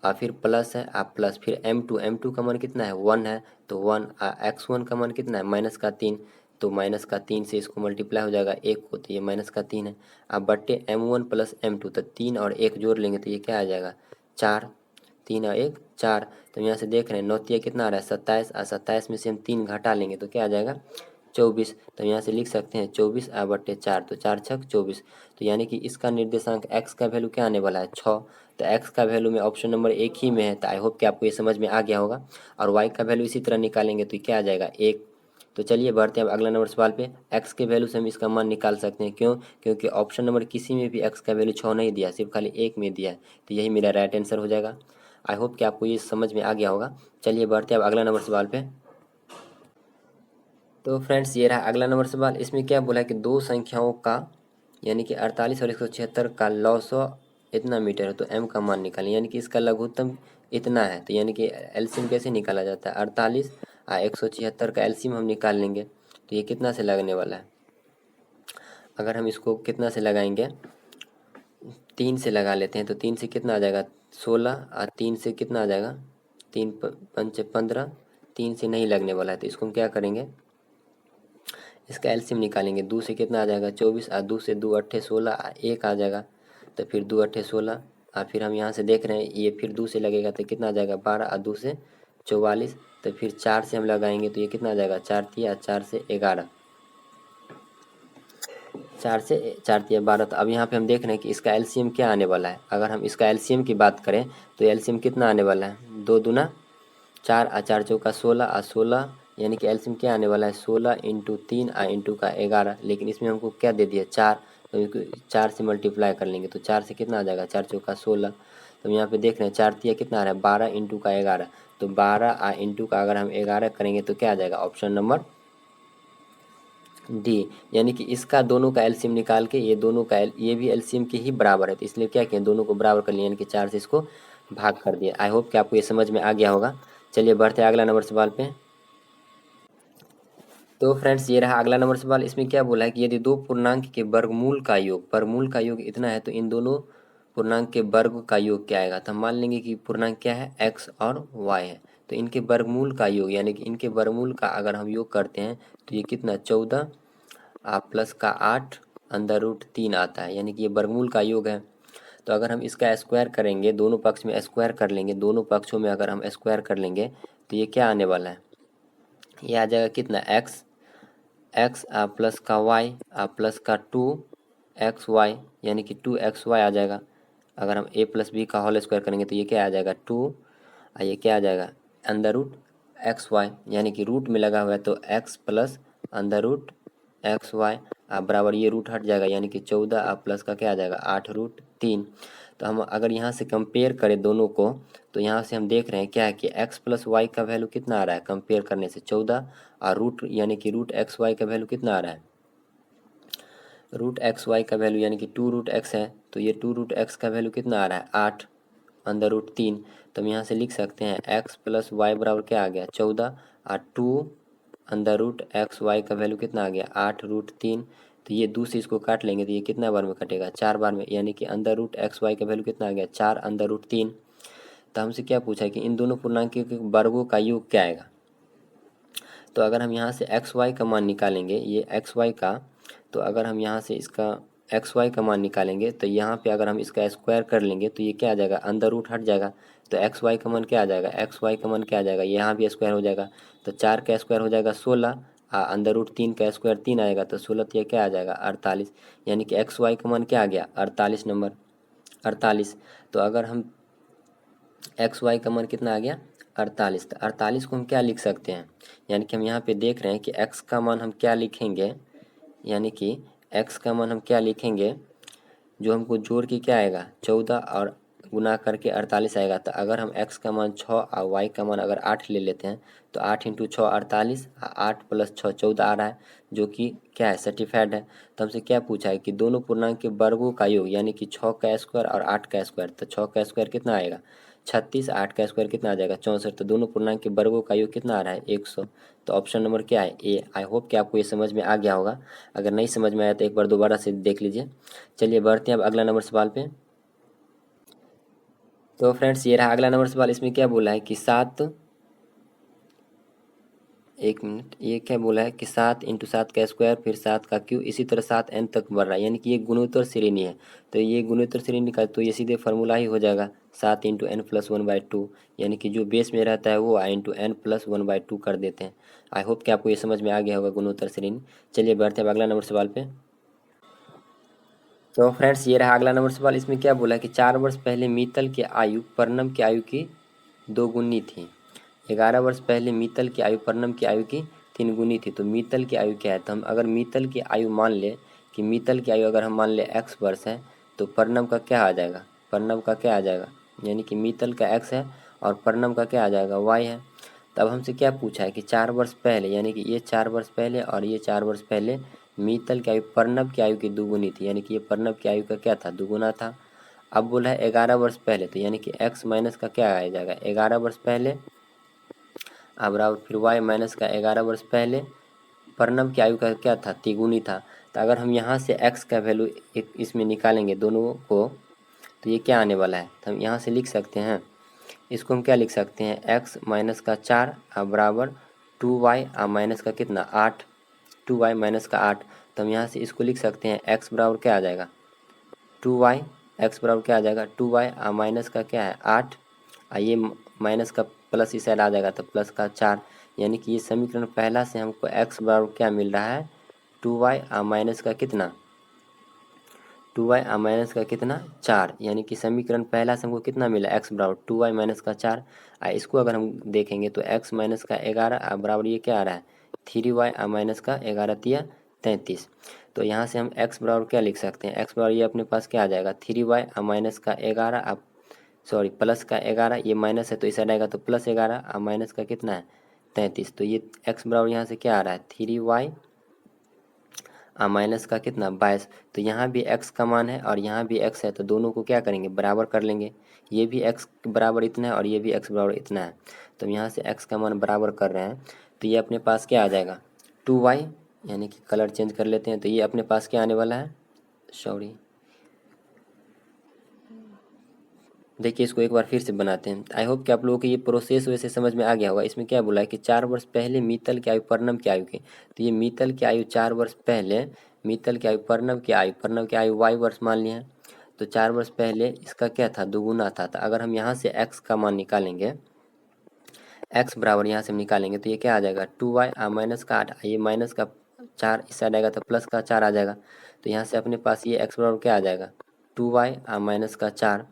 और फिर प्लस है आप प्लस, फिर m2 का मान कितना है 1 है, तो 1, x1 का मान कितना है -3, तो -3 से इसको मल्टीप्लाई हो जाएगा 1 को, तो ये -3 है। अब बट्टे m1 प्लस m2, तो 3 और 1 जोड़ लेंगे तो ये क्या आ जाएगा 4, 3 और 1 4। तो यहाँ से देख रहे हैं 9 तिया कितना आ रहा है 27, और 27 में से हम 3 घटा लेंगे तो क्या आ जाएगा 24। तो यहाँ से लिख सकते हैं 24 बट्टे 4, तो 4 छक 24। तो यानी कि इसका निर्देशांक x का वैल्यू क्या आने वाला है 6। तो x का वैल्यू में ऑप्शन नंबर 1 ही में है। तो आई होप कि आपको ये समझ में आ गया होगा। और y का वैल्यू इसी तरह निकालेंगे तो क्या आ जाएगा 1। तो चलिए बढ़ते हैं अब अगला नंबर सवाल पे। x के वैल्यू से हम इसका मान निकाल सकते हैं, क्यों, क्योंकि ऑप्शन नंबर किसी में भी x का वैल्यू 6 नहीं दिया, सिर्फ खाली 1 में दिया है। तो यही मेरा राइट आंसर हो जाएगा। आई होप कि आपको ये समझ में आ गया होगा। चलिए बढ़ते हैं अब अगला नंबर सवाल पे। तो फ्रेंड्स ये रहा अगला नंबर सवाल। इसमें क्या बोला है कि दो संख्याओं का यानी कि 48 और 176 का लॉसो इतना मीटर है, तो m का मान निकालें। यानी कि इसका लघुत्तम इतना है, तो यानी कि एलसीएम कैसे निकाला जाता है 48 और 176 का एलसीएम हम निकाल लेंगे तो ये कितना से लगने वाला है। अगर हम इसको कितना से लगाएंगे 3 से लगा लेते हैं, तो 3 से कितना आ जाएगा 16, और 3 से कितना आ जाएगा 3 पंच 15, 3 से नहीं लगने वाला है। तो इसको हम क्या करेंगे इसका एलसीएम निकालेंगे। 2 से कितना आ जाएगा 24, और 2 से 2 अट्ठे 16, 1 आ जाएगा, तो फिर 2 अट्ठे 16, और फिर हम यहाँ से देख रहे हैं ये फिर 2 से लगेगा तो कितना आ जाएगा 12, और 2 से 44, तो फिर 4 से हम लगाएंगे तो ये कितना आ जाएगा 4 तिया 4 से 11, 4 से 4 तिया 12। तो अब यहाँ पे हम देख रहे हैं कि इसका एलसीएम क्या आने वाला है। अगर हम इसका एलसीएम की बात करें तो एलसीएम कितना आने वाला है 2 दूना 4, और 4 चौका 16, और 16 यानी कि एलसीएम क्या आने वाला है 16 इंटू 3 और इंटू का 11। लेकिन इसमें हमको क्या दे दिया 4, तो इसको 4 से मल्टीप्लाई कर लेंगे तो 4 से कितना आ जाएगा 4 चौका 16। तो हम यहाँ पे देख रहे हैं 4 तिया कितना आ रहा है 12 इंटू का 11, तो 12 और इंटू का अगर हम 11 करेंगे तो क्या आ जाएगा ऑप्शन नंबर डी। यानी कि इसका दोनों का एलसीएम निकाल के ये दोनों का ये भी एलसीएम के ही बराबर है, तो इसलिए क्या किया दोनों को बराबर कर लिया, यानी कि 4 से इसको भाग कर दिया। आई होप कि आपको ये समझ में आ गया होगा। चलिए बढ़ते हैं अगला नंबर सवाल पे। तो फ्रेंड्स ये रहा अगला नंबर सवाल। इसमें क्या बोला है कि यदि दो पूर्णांक के वर्गमूल का योग इतना है तो इन दोनों पूर्णांक के वर्ग का योग क्या आएगा। तो हम मान लेंगे कि पूर्णांक क्या है x और y है, तो इनके वर्गमूल का योग यानी कि इनके वर्गमूल का अगर हम योग करते हैं तो ये कितना 14 प्लस का 8 अंडर रूट 3 आता है, यानी कि ये वर्गमूल का योग है। तो अगर हम इसका स्क्वायर करेंगे, दोनों पक्ष में स्क्वायर कर लेंगे, दोनों पक्षों में अगर हम स्क्वायर कर लेंगे तो ये क्या आने वाला है, ये आ जाएगा कितना x प्लस का y प्लस का 2xy, यानी कि 2xy आ जाएगा। अगर हम a प्लस बी का होल स्क्वायर करेंगे तो ये क्या आ जाएगा 2, और ये क्या आ जाएगा अंडर रूट xy, यानी कि रूट में लगा हुआ है तो x plus under root xy बराबर ये रूट हट जाएगा, यानी कि 14 प्लस का क्या आ जाएगा 8 रूट 3। तो हम अगर यहाँ से कंपेयर करें दोनों को तो यहाँ से हम देख रहे हैं क्या है कि x प्लस वाई का वैल्यू कितना आ रहा है कंपेयर करने से 14, और रूट यानी कि रूट एक्स वाई का वैल्यू कितना आ रहा है रूट एक्स वाई का वैल्यू यानी कि 2 रूट एक्स है, तो ये 2 रूट एक्स का वैल्यू कितना आ रहा है 8 अंडर रूट 3। तो हम यहाँ से लिख सकते हैं x प्लस वाई बराबर क्या आ गया 14, और 2 अंडर रूट एक्स वाई का वैल्यू कितना आ गया 8 रूट 3। तो ये 2 से इसको काट लेंगे तो ये कितना बार में कटेगा 4 बार में, यानी कि अंडर रूट एक्स वाई का वैल्यू कितना आ गया 4 अंडर रूट 3। तो हमसे क्या पूछा है कि इन दोनों पूर्णांकों के वर्गों का योग क्या आएगा। तो अगर हम यहाँ से एक्स वाई का मान निकालेंगे, ये एक्स वाई का, तो अगर हम यहाँ से इसका एक्स वाई का मान निकालेंगे तो यहाँ पे अगर हम इसका स्क्वायर कर लेंगे तो ये क्या आ जाएगा अंदर रूट हट जाएगा, तो एक्स वाई का मान क्या आ जाएगा एक्स वाई का मान क्या आ जाएगा यहाँ भी स्क्वायर हो जाएगा, तो 4 का स्क्वायर हो जाएगा 16, अंदर रूट 3 का स्क्वायर 3 आएगा, तो 16 तो ये क्या आ जाएगा 48, यानी कि एक्स वाई का मान क्या आ गया 48 नंबर 48। तो अगर हम एक्स वाई का मान कितना आ गया 48। तो 48 को हम क्या लिख सकते हैं, यानी कि हम यहाँ पे देख रहे हैं कि x का मान हम क्या लिखेंगे, यानी कि x का मान हम क्या लिखेंगे, जो हमको जोड़ के क्या आएगा 14 और गुना करके 48 आएगा। तो अगर हम x का मान 6 और y का मान अगर 8 ले लेते हैं तो 8 इंटू 6 48, 8 प्लस 6 14 आ रहा है, जो कि क्या है सर्टिफाइड है। तो हमसे क्या पूछा है कि दोनों पूर्णांक के वर्गों का योग, यानी कि 6 का स्क्वायर और 8 का स्क्वायर। तो 6 का स्क्वायर कितना आएगा 36, 8 का स्क्वायर कितना आ जाएगा 64। तो दोनों पूर्णांक के वर्गों का योग कितना आ रहा है 100। तो ऑप्शन नंबर क्या है ए। आई होप कि आपको ये समझ में आ गया होगा। अगर नहीं समझ में आया तो एक बार दोबारा से देख लीजिए। चलिए बढ़ते हैं अब अगला नंबर सवाल पे। तो फ्रेंड्स ये रहा अगला नंबर सवाल। इसमें क्या बोला है कि 7, एक मिनट, ये क्या बोला है कि 7 इंटू 7 का स्क्वायर फिर 7 का क्यूब, इसी तरह 7n तक बढ़ रहा है, यानी कि ये गुणोत्तर श्रेणी है। तो ये गुणोत्तर श्रेणी का तो ये सीधे फार्मूला ही हो जाएगा 7 इंटू एन प्लस 1/2, यानी कि जो बेस में रहता है वो आई इंटू एन प्लस 1/2 कर देते हैं। आई होप कि आपको ये समझ में आ गया होगा गुणोत्तर श्रेणी। चलिए बढ़ते हैं अब अगला नंबर सवाल पे। तो फ्रेंड्स ये रहा अगला नंबर सवाल। इसमें क्या बोला है कि 4 वर्ष पहले मित्तल की आयु परनम की आयु की 2 गुनी थी। 11 वर्ष पहले मित्तल की आयु परनम की आयु की 3 गुनी थी। तो मित्तल की आयु क्या है, तो हम अगर मित्तल की आयु मान ले कि मित्तल की आयु अगर हम मान ले x वर्ष है, तो परनम का क्या आ जाएगा, परनम का क्या आ जाएगा, यानी कि मित्तल का x है और परनम का क्या आ जाएगा y है। तब हमसे क्या पूछा है कि 4 वर्ष पहले, यानी कि ये 4 वर्ष पहले और ये 4 वर्ष पहले मित्तल की आयु परनम की आयु की दुगुनी थी, यानी कि ये परनम की आयु का क्या था दुगुना था। अब बोला है 11 वर्ष पहले, तो यानी कि x माइनस का क्या आ जाएगा 11 वर्ष पहले, अब बराबर फिर y माइनस का 11 वर्ष पहले, परनम की आयु का क्या था तिगुनी था। तो अगर हम यहाँ से x का वैल्यू एक इसमें निकालेंगे दोनों को, तो ये क्या आने वाला है, तो हम यहाँ से लिख सकते हैं, इसको हम क्या लिख सकते हैं x माइनस का 4 बराबर 2y माइनस का कितना 8, 2y माइनस का 8। तो हम यहाँ से इसको लिख सकते हैं x बराबर क्या आ जाएगा 2y, x बराबर क्या आ जाएगा 2y माइनस का क्या है 8, ये माइनस का प्लस इस साइड आ जाएगा तो प्लस का 4, यानी कि ये समीकरण पहला से हमको x बराबर क्या मिल रहा है 2y माइनस का कितना 2y माइनस का कितना 4, यानी कि समीकरण पहला से हमको कितना मिला x बराबर 2y माइनस का 4। इसको अगर हम देखेंगे तो x माइनस का 11 बराबर ये क्या आ रहा है 3y माइनस का 11 तिया 33। तो यहाँ से हम x बराबर क्या लिख सकते हैं, x बराबर ये अपने पास क्या आ जाएगा 3y माइनस का 11, अब सॉरी प्लस का 11, ये माइनस है तो इस साइड आएगा तो प्लस 11 माइनस का कितना है 33। तो ये x बराबर यहाँ से क्या आ रहा है 3y माइनस का कितना 22। तो यहाँ भी x का मान है और यहाँ भी x है, तो दोनों को क्या करेंगे बराबर कर लेंगे। ये भी x बराबर इतना है और ये भी x बराबर इतना है, तो यहाँ से x का मान बराबर कर रहे हैं। तो ये अपने पास क्या आ जाएगा 2y, यानी कि कलर चेंज कर लेते हैं, तो ये अपने पास क्या आने वाला है, सॉरी देखिए इसको एक बार फिर से बनाते हैं। आई होप कि आप लोगों को ये प्रोसेस वैसे समझ में आ गया होगा। इसमें क्या बोला है कि 4 वर्ष पहले मित्तल की आयु परनम की आयु की, तो ये मित्तल की आयु 4 वर्ष पहले, मित्तल की आयु परनम की आयु, परनम की आयु y वर्ष मान लिए हैं। तो 4 वर्ष पहले इसका क्या था दुगुना था। तो अगर हम यहाँ से x का मान निकालेंगे, x बराबर यहाँ से हम निकालेंगे तो ये क्या आ जाएगा 2y माइनस का 8, ये माइनस का 4 इस साइड आएगा तो प्लस का 4 आ जाएगा। तो यहाँ से अपने पास ये x बराबर क्या आ जाएगा 2y माइनस का 4।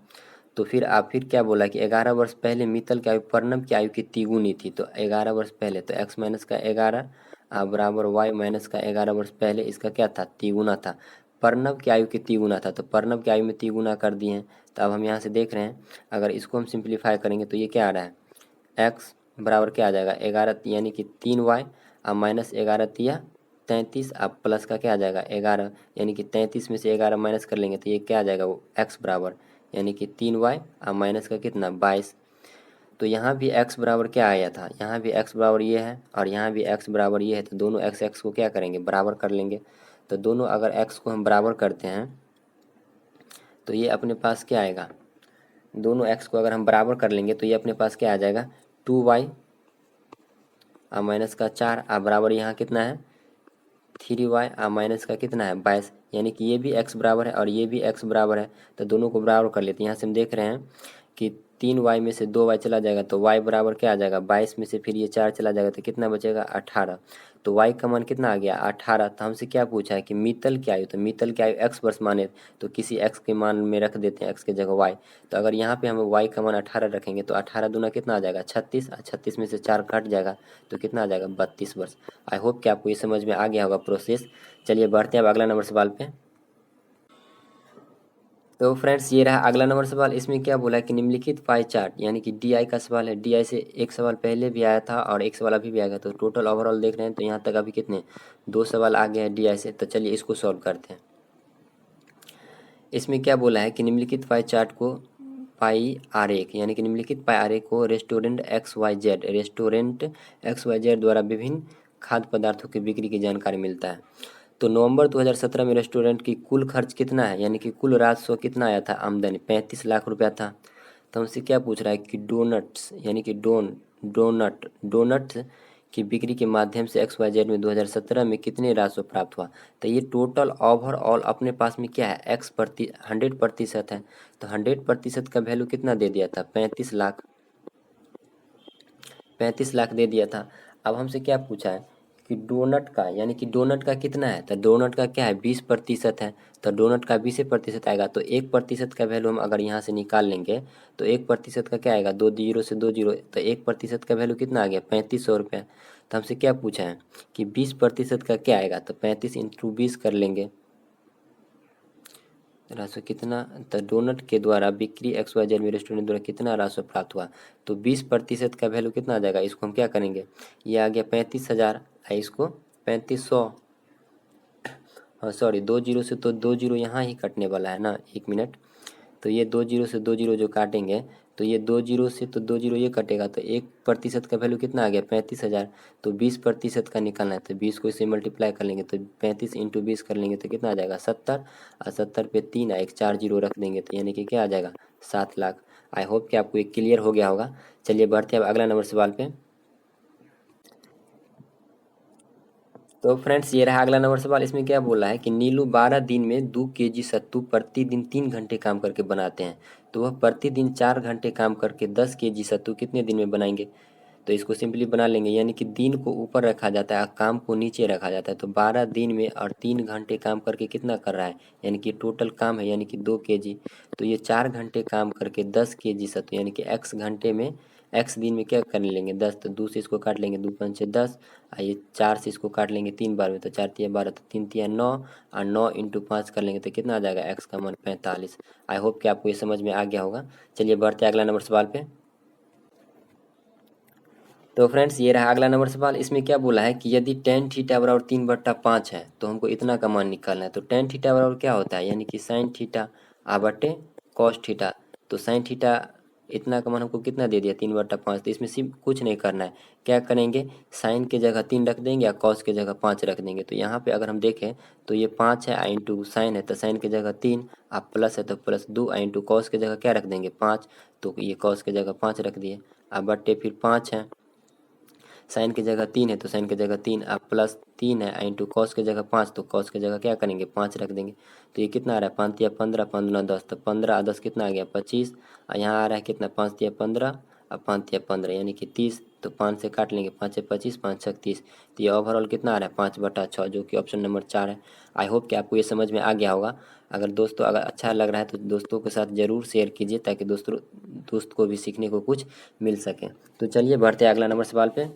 तो फिर आप फिर क्या बोला कि 11 वर्ष पहले मित्तल की आयु परनम की आयु की तिगुनी थी। तो 11 वर्ष पहले, तो x माइनस का 11 बराबर y माइनस का 11 वर्ष पहले, इसका क्या था तिगुना था, परनम की आयु की तिगुना था। तो परनम की आयु में तिगुना कर दिए हैं। तो अब हम यहाँ से देख रहे हैं, अगर इसको हम सिंप्लीफाई करेंगे तो ये क्या आ रहा है x बराबर क्या आ जाएगा 11, यानी कि 3y माइनस 11 तिया 33, अब प्लस का क्या आ जाएगा 11, यानी कि 33 में से 11 माइनस कर लेंगे तो ये क्या आ जाएगा वो x बराबर, यानी कि 3y माइनस का कितना 22। तो यहाँ भी x बराबर क्या आया था, यहाँ भी x बराबर ये है और यहाँ भी x बराबर ये है, तो दोनों x को क्या करेंगे बराबर कर लेंगे। तो दोनों अगर x को हम बराबर करते हैं तो ये अपने पास क्या आएगा, दोनों x को अगर हम बराबर कर लेंगे तो ये अपने पास क्या आ जाएगा 2y माइनस का 4 बराबर यहाँ कितना है 3y माइनस का कितना है 22, यानी कि ये भी x बराबर है और ये भी x बराबर है। तो दोनों को बराबर कर लेते हैं। यहाँ से हम देख रहे हैं कि 3y में से 2y चला जाएगा तो y बराबर क्या आ जाएगा, 22 में से फिर ये 4 चला जाएगा तो कितना बचेगा, 18। तो y का मान कितना आ गया, 18। तो हमसे क्या पूछा है कि मित्तल की आयु, तो मित्तल की आयु x वर्ष माने तो किसी x के मान में रख देते हैं, x की जगह y। तो अगर यहाँ पे हम y का मान 18 रखेंगे तो 18 दूना कितना आ जाएगा, 36, और 36 में से 4 कट जाएगा तो कितना आ जाएगा, 32 वर्ष। आई होप कि आपको ये समझ में आ गया होगा प्रोसेस। चलिए बढ़ते हैं अब अगला नंबर सवाल पे। तो फ्रेंड्स ये रहा अगला नंबर सवाल। इसमें क्या बोला है कि निम्नलिखित पाई चार्ट, यानी कि डीआई का सवाल है। डीआई से एक सवाल पहले भी आया था और एक सवाल अभी भी आएगा, तो टोटल ओवरऑल देख रहे हैं तो यहाँ तक अभी कितने, 2 सवाल आ गए हैं डीआई से। तो चलिए इसको सॉल्व करते हैं। इसमें क्या बोला है कि निम्नलिखित पाई चार्ट को पाई आरेख, यानी कि निम्नलिखित पाई आरेख को रेस्टोरेंट एक्स वाई जेड द्वारा विभिन्न खाद्य पदार्थों की बिक्री की जानकारी मिलता है। तो नवंबर 2017 में रेस्टोरेंट की कुल खर्च कितना है, यानी कि कुल राजस्व कितना आया था, आमदनी 35 लाख रुपया था। तो हमसे क्या पूछ रहा है कि डोनट्स, यानी कि डोनट्स की बिक्री के माध्यम से एक्स वाई जेड में 2017 में कितने राजस्व प्राप्त हुआ। तो ये टोटल ओवरऑल अपने पास में क्या है, 100% है। तो 100% का वैल्यू कितना दे दिया था, 35 लाख, 35 लाख दे दिया था। अब हमसे क्या पूछा है कि डोनट का, यानी कि डोनट का कितना है, तो डोनट का क्या है, 20% है। तो डोनट का 20% आएगा तो 1% का वैल्यू हम अगर यहाँ से निकाल लेंगे तो 1% का क्या आएगा, 2 जीरो से 2 जीरो, तो 1% का वैल्यू कितना आ गया, 3500 रुपया। तो हमसे क्या पूछा है कि 20% का क्या आएगा, तो 35 इंटू 20 कर लेंगे, राजस्व कितना, तो डोनट के द्वारा बिक्री एक्स वाई जेड में रेस्टोरेंट द्वारा कितना राजस्व प्राप्त हुआ। तो 20% का वैल्यू कितना आ जाएगा, इसको हम क्या करेंगे, ये आ गया 35,000, इसको 3500, हाँ सॉरी 2 जीरो से तो 2 जीरो यहाँ ही कटने वाला है ना, 1 मिनट। तो ये 2 जीरो से 2 जीरो जो काटेंगे तो ये 2 जीरो से तो 2 जीरो ये कटेगा, तो 1% का वैल्यू कितना आ गया, 35,000। तो 20% का निकालना है तो 20 को इससे मल्टीप्लाई कर लेंगे तो 35 इंटू 20 कर लेंगे तो कितना आ जाएगा, 70, और 70 पे 3 एक 4 जीरो रख देंगे तो यानी कि क्या आ जाएगा, 7 लाख। आई होप कि आपको ये क्लियर हो गया होगा। चलिए बढ़ते हैं अब अगला नंबर सवाल पे। तो फ्रेंड्स ये रहा अगला नंबर सवाल। इसमें क्या बोला है कि नीलू 12 दिन में 2 kg सत्तू प्रतिदिन 3 घंटे काम करके बनाते हैं, तो वह प्रतिदिन 4 घंटे काम करके 10 kg सत्तू कितने दिन में बनाएंगे। तो इसको सिंपली बना लेंगे, यानी कि दिन को ऊपर रखा जाता है और काम को नीचे रखा जाता है। तो 12 दिन में और 3 घंटे काम करके कितना कर रहा है, यानी कि टोटल काम है यानी कि 2 kg। तो ये 4 घंटे काम करके 10 kg सत्तू, यानी कि एक्स घंटे में, एक्स दिन में क्या कर लेंगे, 10, तो 2 से इसको काट लेंगे, 2 पंचे 10, और ये 4 से इसको काट लेंगे 3 बार में, तो 4 तिया 12, तो 3 तिया 9, और 9 इंटू 5 कर लेंगे तो कितना आ जाएगा, एक्स का मान 45। आई होप कि आपको ये समझ में आ गया होगा। चलिए बढ़ते हैं अगला नंबर सवाल पे। तो फ्रेंड्स ये रहा अगला नंबर सवाल। इसमें क्या बोला है कि यदि tan थीटा बराबर 3/5 है तो हमको इतना का मान निकालना है। तो tan थीटा बराबर क्या होता है, यानी कि sin थीटा आ बटे cos थीटा। तो sin थीटा इतना का मान हमको कितना दे दिया, 3/5। तो इसमें सिर्फ कुछ नहीं करना है, क्या करेंगे, साइन के जगह 3 रख देंगे या कॉस के जगह 5 रख देंगे। तो यहाँ पे अगर हम देखें तो ये 5 है, आई इंटू साइन है तो साइन के जगह 3, आप प्लस है तो प्लस 2, आई इंटू कॉस के जगह क्या रख देंगे, 5। तो ये कॉस के जगह 5 रख दिए, अब बट्टे फिर 5 है, साइन की जगह 3 है तो साइन की जगह 3, अब प्लस 3 है, इंटू कॉस की जगह 5, तो कॉस की जगह क्या करेंगे, 5 रख देंगे। तो ये कितना आ रहा है, 5 तिया 15, 15 10, तो 15 और 10 कितना आ गया, 25, और यहाँ आ रहा है कितना, 5 तिया 15 और 5 तिया 15 यानी कि 30। तो 5 से काट लेंगे, 5 से 25, 5 छक 30। तो ये ओवरऑल कितना आ रहा है, 5/6, जो कि ऑप्शन नंबर 4 है। आई होप कि आपको ये समझ में आ गया होगा। अगर दोस्तों अगर अच्छा लग रहा है तो दोस्तों के साथ ज़रूर शेयर कीजिए ताकि दोस्त को भी सीखने को कुछ मिल सके। तो चलिए बढ़ते हैं अगला नंबर सवाल पे।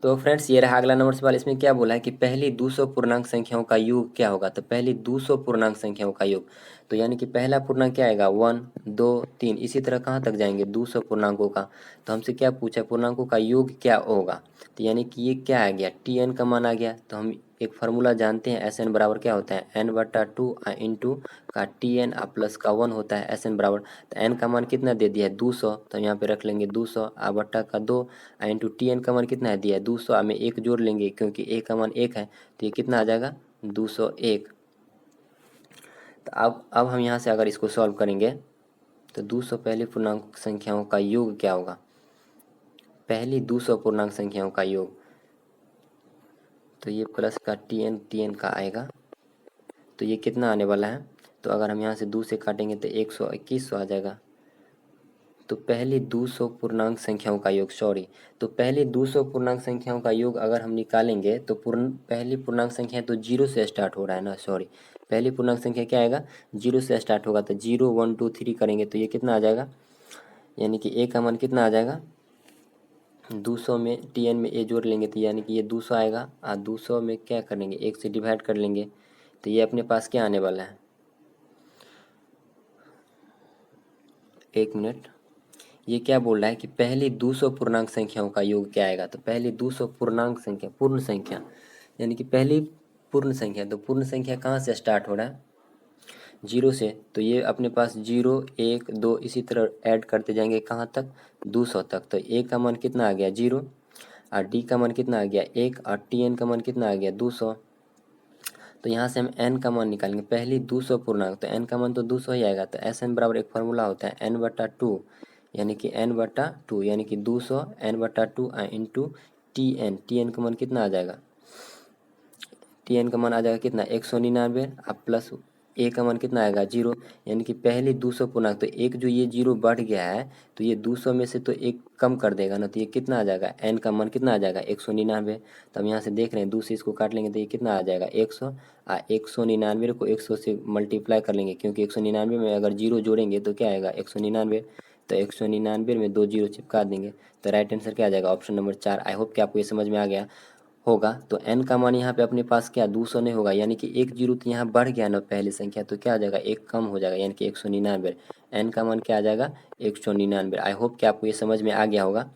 तो फ्रेंड्स ये रहा अगला नंबर सवाल। इसमें क्या बोला है कि पहली 200 पूर्णांक संख्याओं का योग क्या होगा। तो पहली 200 पूर्णांक संख्याओं का योग, तो यानी कि पहला पूर्णांक क्या आएगा, 1 2 3, इसी तरह कहाँ तक जाएंगे 200 पूर्णांकों का। तो हमसे क्या पूछा, पूर्णांकों का योग क्या होगा। तो यानी कि ये क्या आ गया, Tn का मान आ गया। तो हम एक फार्मूला जानते हैं, Sn बराबर क्या होता है, n/2 इंटू का Tn प्लस का 1 होता है Sn बराबर। तो n का मान कितना दे दिया है, 200, तो यहाँ पे रख लेंगे 200, बट्टा का 2, इंटू Tn का मान कितना है दिया है 200, में 1 जोड़ लेंगे क्योंकि a का मान 1 है, तो ये कितना आ जाएगा 201। तो अब हम यहाँ से अगर इसको सॉल्व करेंगे तो 200 पहली पूर्णांक संख्याओं का योग क्या होगा, पहली 200 पूर्णांक संख्याओं का योग, तो ये प्लस का Tn का आएगा, तो ये कितना आने वाला है, तो अगर हम यहाँ से 2 से काटेंगे तो 121 आ जाएगा। तो पहली 200 पूर्णांक संख्याओं का योग, तो पहली 200 पूर्णांक संख्याओं का योग अगर हम निकालेंगे तो पहली पूर्णांक संख्या तो 0 से स्टार्ट हो रहा है ना, पहली पूर्णांक संख्या क्या आएगा, 0 से स्टार्ट होगा। तो 0 1 2 3 करेंगे तो ये कितना आ जाएगा, यानी कि ए का मान कितना आ जाएगा, 200 में Tn में ए जोड़ लेंगे तो यानी कि ये 200 आएगा, और 200 में क्या करेंगे, 1 से डिवाइड कर लेंगे तो ये अपने पास क्या आने वाला है, 1 मिनट। ये क्या बोल रहा है कि पहली 200 पूर्णांक संख्याओं का योग क्या आएगा, तो पहली 200 पूर्णांक संख्या, पूर्ण संख्या, यानी कि पहली पूर्ण संख्या, तो पूर्ण संख्या कहाँ से स्टार्ट हो रहा है, 0 से। तो ये अपने पास 0 1 2 इसी तरह ऐड करते जाएंगे कहाँ तक, 200 तक। तो ए का मान कितना आ गया 0, और डी का मान कितना आ गया 1, और टी एन का मान कितना आ गया 200। तो यहाँ से हम n का मान निकालेंगे, पहली 200 पूर्णांक, तो n का मान तो 200 ही आएगा। तो एस एन बराबर एक फार्मूला होता है n/2, यानी कि n/2, यानी कि 200 n/2 इंटू टी एन का मान कितना आ जाएगा, टी एन का मान आ जाएगा कितना 199, अब प्लस ए का मान कितना आएगा 0, यानी कि पहली 200 पूर्णांक, तो एक जो ये 0 बढ़ गया है तो ये 200 में से तो एक कम कर देगा ना, तो ये कितना आ जाएगा, एन का मान कितना आ जाएगा 199। तो हम यहाँ से देख रहे हैं 2 से इसको काट लेंगे तो ये कितना आ जाएगा 100, 199 को 100 से मल्टीप्लाई कर लेंगे, क्योंकि 199 में अगर 0 जोड़ेंगे तो क्या आएगा 199, तो 199 में 2 0 चिपका देंगे। तो राइट आंसर क्या आ जाएगा, ऑप्शन नंबर 4। आई होप कि आपको ये समझ में आ गया होगा। तो n का मान यहाँ पे अपने पास क्या 200 नहीं होगा, यानी कि एक जीरो तो यहाँ बढ़ गया ना पहली संख्या, तो क्या आ जाएगा एक कम हो जाएगा, यानी कि 199। n का मान क्या आ जाएगा 199। आई होप कि आपको ये समझ में आ गया होगा।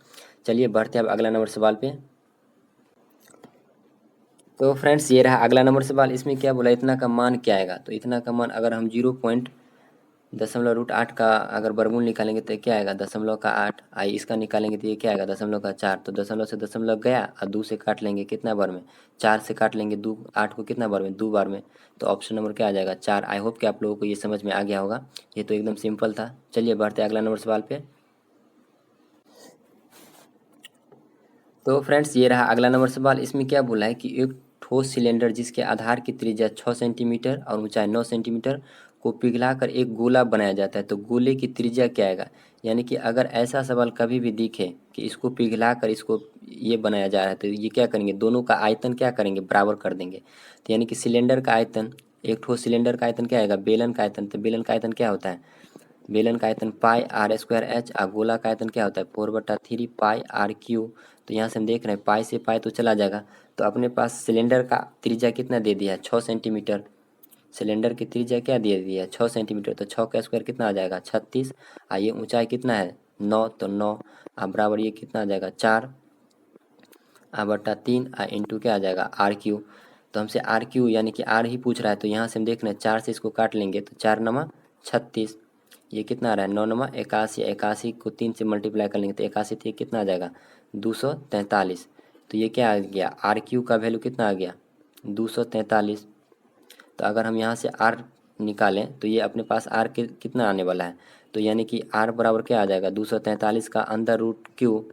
चलिए बढ़ते हैं अब अगला नंबर सवाल पे। तो फ्रेंड्स ये रहा अगला नंबर सवाल, इसमें क्या बोला, इतना का मान क्या आएगा। तो इतना का मान अगर हम 0.8 का अगर वर्गमूल निकालेंगे तो क्या आएगा 0.8, आई इसका निकालेंगे तो ये क्या आएगा 0.4। तो दशमलव से दशमलव गया और 2 से काट लेंगे कितना बार में, 4 से काट लेंगे 2 8 को कितना बार में 2 बार में। तो ऑप्शन नंबर क्या आ जाएगा 4। आई होप कि आप लोगों को ये समझ में आ गया होगा, ये तो एकदम सिंपल था। चलिए बढ़ते अगला नंबर सवाल पे। तो फ्रेंड्स ये रहा अगला नंबर सवाल, इसमें क्या बोला है कि एक ठोस सिलेंडर जिसके आधार की त्रिज्या 6 सेंटीमीटर और ऊंचाई 9 सेंटीमीटर को पिघलाकर एक गोला बनाया जाता है, तो गोले की त्रिज्या क्या आएगा। यानी कि अगर ऐसा सवाल कभी भी दिखे कि इसको पिघलाकर इसको ये बनाया जा रहा है, तो ये क्या करेंगे, दोनों का आयतन क्या करेंगे बराबर कर देंगे। तो यानी कि सिलेंडर का आयतन, एक ठोस सिलेंडर का आयतन क्या आएगा बेलन का आयतन, तो बेलन का आयतन क्या होता है, बेलन का आयतन पाई आर स्क्वायर एच, और गोला का आयतन क्या होता है 4/3 पाई आर क्यू। तो यहाँ से हम देख रहे हैं पाई से पाई तो चला जाएगा, तो अपने पास सिलेंडर का त्रिज्या कितना दे दिया है 6 सेंटीमीटर। सिलेंडर की त्रिज्या क्या दे दिया है 6 सेंटीमीटर, तो 6 का स्क्वायर कितना आ जाएगा 36, और ये ऊंचाई कितना है 9, तो 9 बराबर ये कितना आ जाएगा 4/3 इंटू क्या आ जाएगा आर क्यू। तो हमसे आर क्यू यानी कि आर ही पूछ रहा है, तो यहाँ से हम देख रहे हैं 4 से इसको काट लेंगे तो 4 नमा 36, ये कितना आ रहा है 9 नमा 81, 81 को 3 से मल्टीप्लाई कर लेंगे तो 81 थी कितना आ जाएगा 243। तो ये क्या आ गया आर क्यू का वैल्यू कितना आ गया 243। तो अगर हम यहाँ से आर निकालें तो ये अपने पास आर के कितना आने वाला है, तो यानी कि आर बराबर क्या आ जाएगा 243 का अंदर रूट क्यू,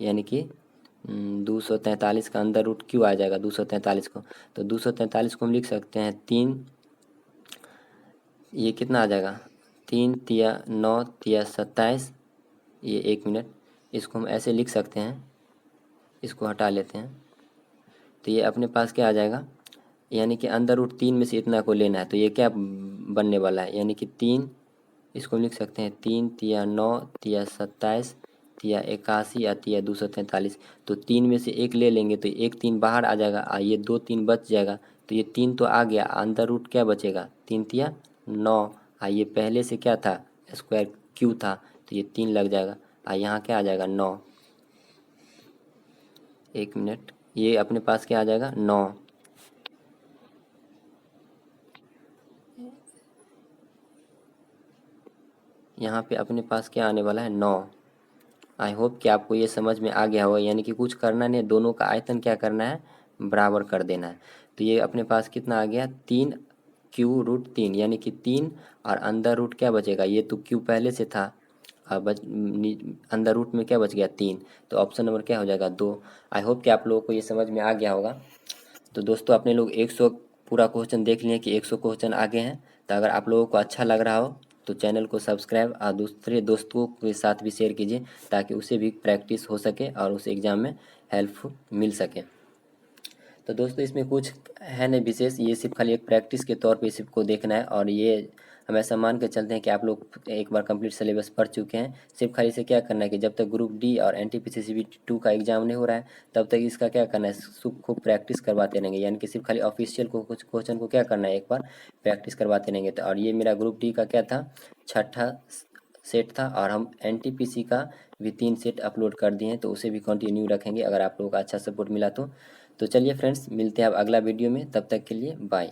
यानी कि 243 का अंदर रूट क्यू आ जाएगा 243 को। तो 243 को हम लिख सकते हैं 3, ये कितना आ जाएगा 3 तिया 9 तिया 27, ये 1 मिनट, इसको हम ऐसे लिख सकते हैं, इसको हटा लेते हैं। तो ये अपने पास क्या आ जाएगा, यानी कि अंदर रूट 3 में से इतना को लेना है, तो ये क्या बनने वाला है, यानी कि 3, इसको लिख सकते हैं 3 तिया 9 तिया 27 तिया 81 या तिया 243। तो 3 में से एक ले लेंगे तो एक 3 बाहर आ जाएगा, ये 2 3 बच जाएगा, तो ये 3 तो आ गया, अंदर रूट क्या बचेगा 3 तिया 9, ये पहले से क्या था स्क्वायर क्यू था, तो ये 3 लग जाएगा, यहाँ क्या आ जाएगा 9, 1 मिनट, ये अपने पास क्या आ जाएगा 9। यहाँ पे अपने पास क्या आने वाला है 9। आई होप कि आपको ये समझ में आ गया होगा, यानी कि कुछ करना नहीं, दोनों का आयतन क्या करना है बराबर कर देना है। तो ये अपने पास कितना आ गया 3 क्यू रूट 3, यानी कि 3 और अंदर रूट क्या बचेगा, ये तो क्यू पहले से था, अब अंदर रूट में क्या बच गया 3, तो ऑप्शन नंबर क्या हो जाएगा 2। आई होप कि आप लोगों को ये समझ में आ गया होगा। तो दोस्तों अपने लोग 100 पूरा क्वेश्चन देख लिए कि 100 क्वेश्चन आगे हैं। तो अगर आप लोगों को अच्छा लग रहा हो तो चैनल को सब्सक्राइब और दूसरे दोस्तों के साथ भी शेयर कीजिए, ताकि उसे भी प्रैक्टिस हो सके और उसे एग्ज़ाम में हेल्प मिल सके। तो दोस्तों इसमें कुछ है नहीं विशेष, ये सिर्फ खाली एक प्रैक्टिस के तौर पे इसी को देखना है। और ये हम ऐसा मान के चलते हैं कि आप लोग एक बार कंप्लीट सिलेबस पढ़ चुके हैं। सिर्फ खाली इसे क्या करना है कि जब तक ग्रुप डी और NTPC CBT 2 का एग्जाम नहीं हो रहा है तब तक इसका क्या करना है, खूब प्रैक्टिस करवाते रहेंगे। यानी कि सिर्फ खाली ऑफिशियल को कुछ क्वेश्चन को क्या करना है, एक बार प्रैक्टिस करवाते रहेंगे। तो और ये मेरा ग्रुप डी का क्या था, छठा सेट था, और हम NTPC का भी 3 सेट अपलोड कर दिए हैं, तो उसे भी कंटिन्यू रखेंगे अगर आप लोगों का अच्छा सपोर्ट मिला तो। चलिए फ्रेंड्स, मिलते हैं अब अगला वीडियो में, तब तक के लिए बाय।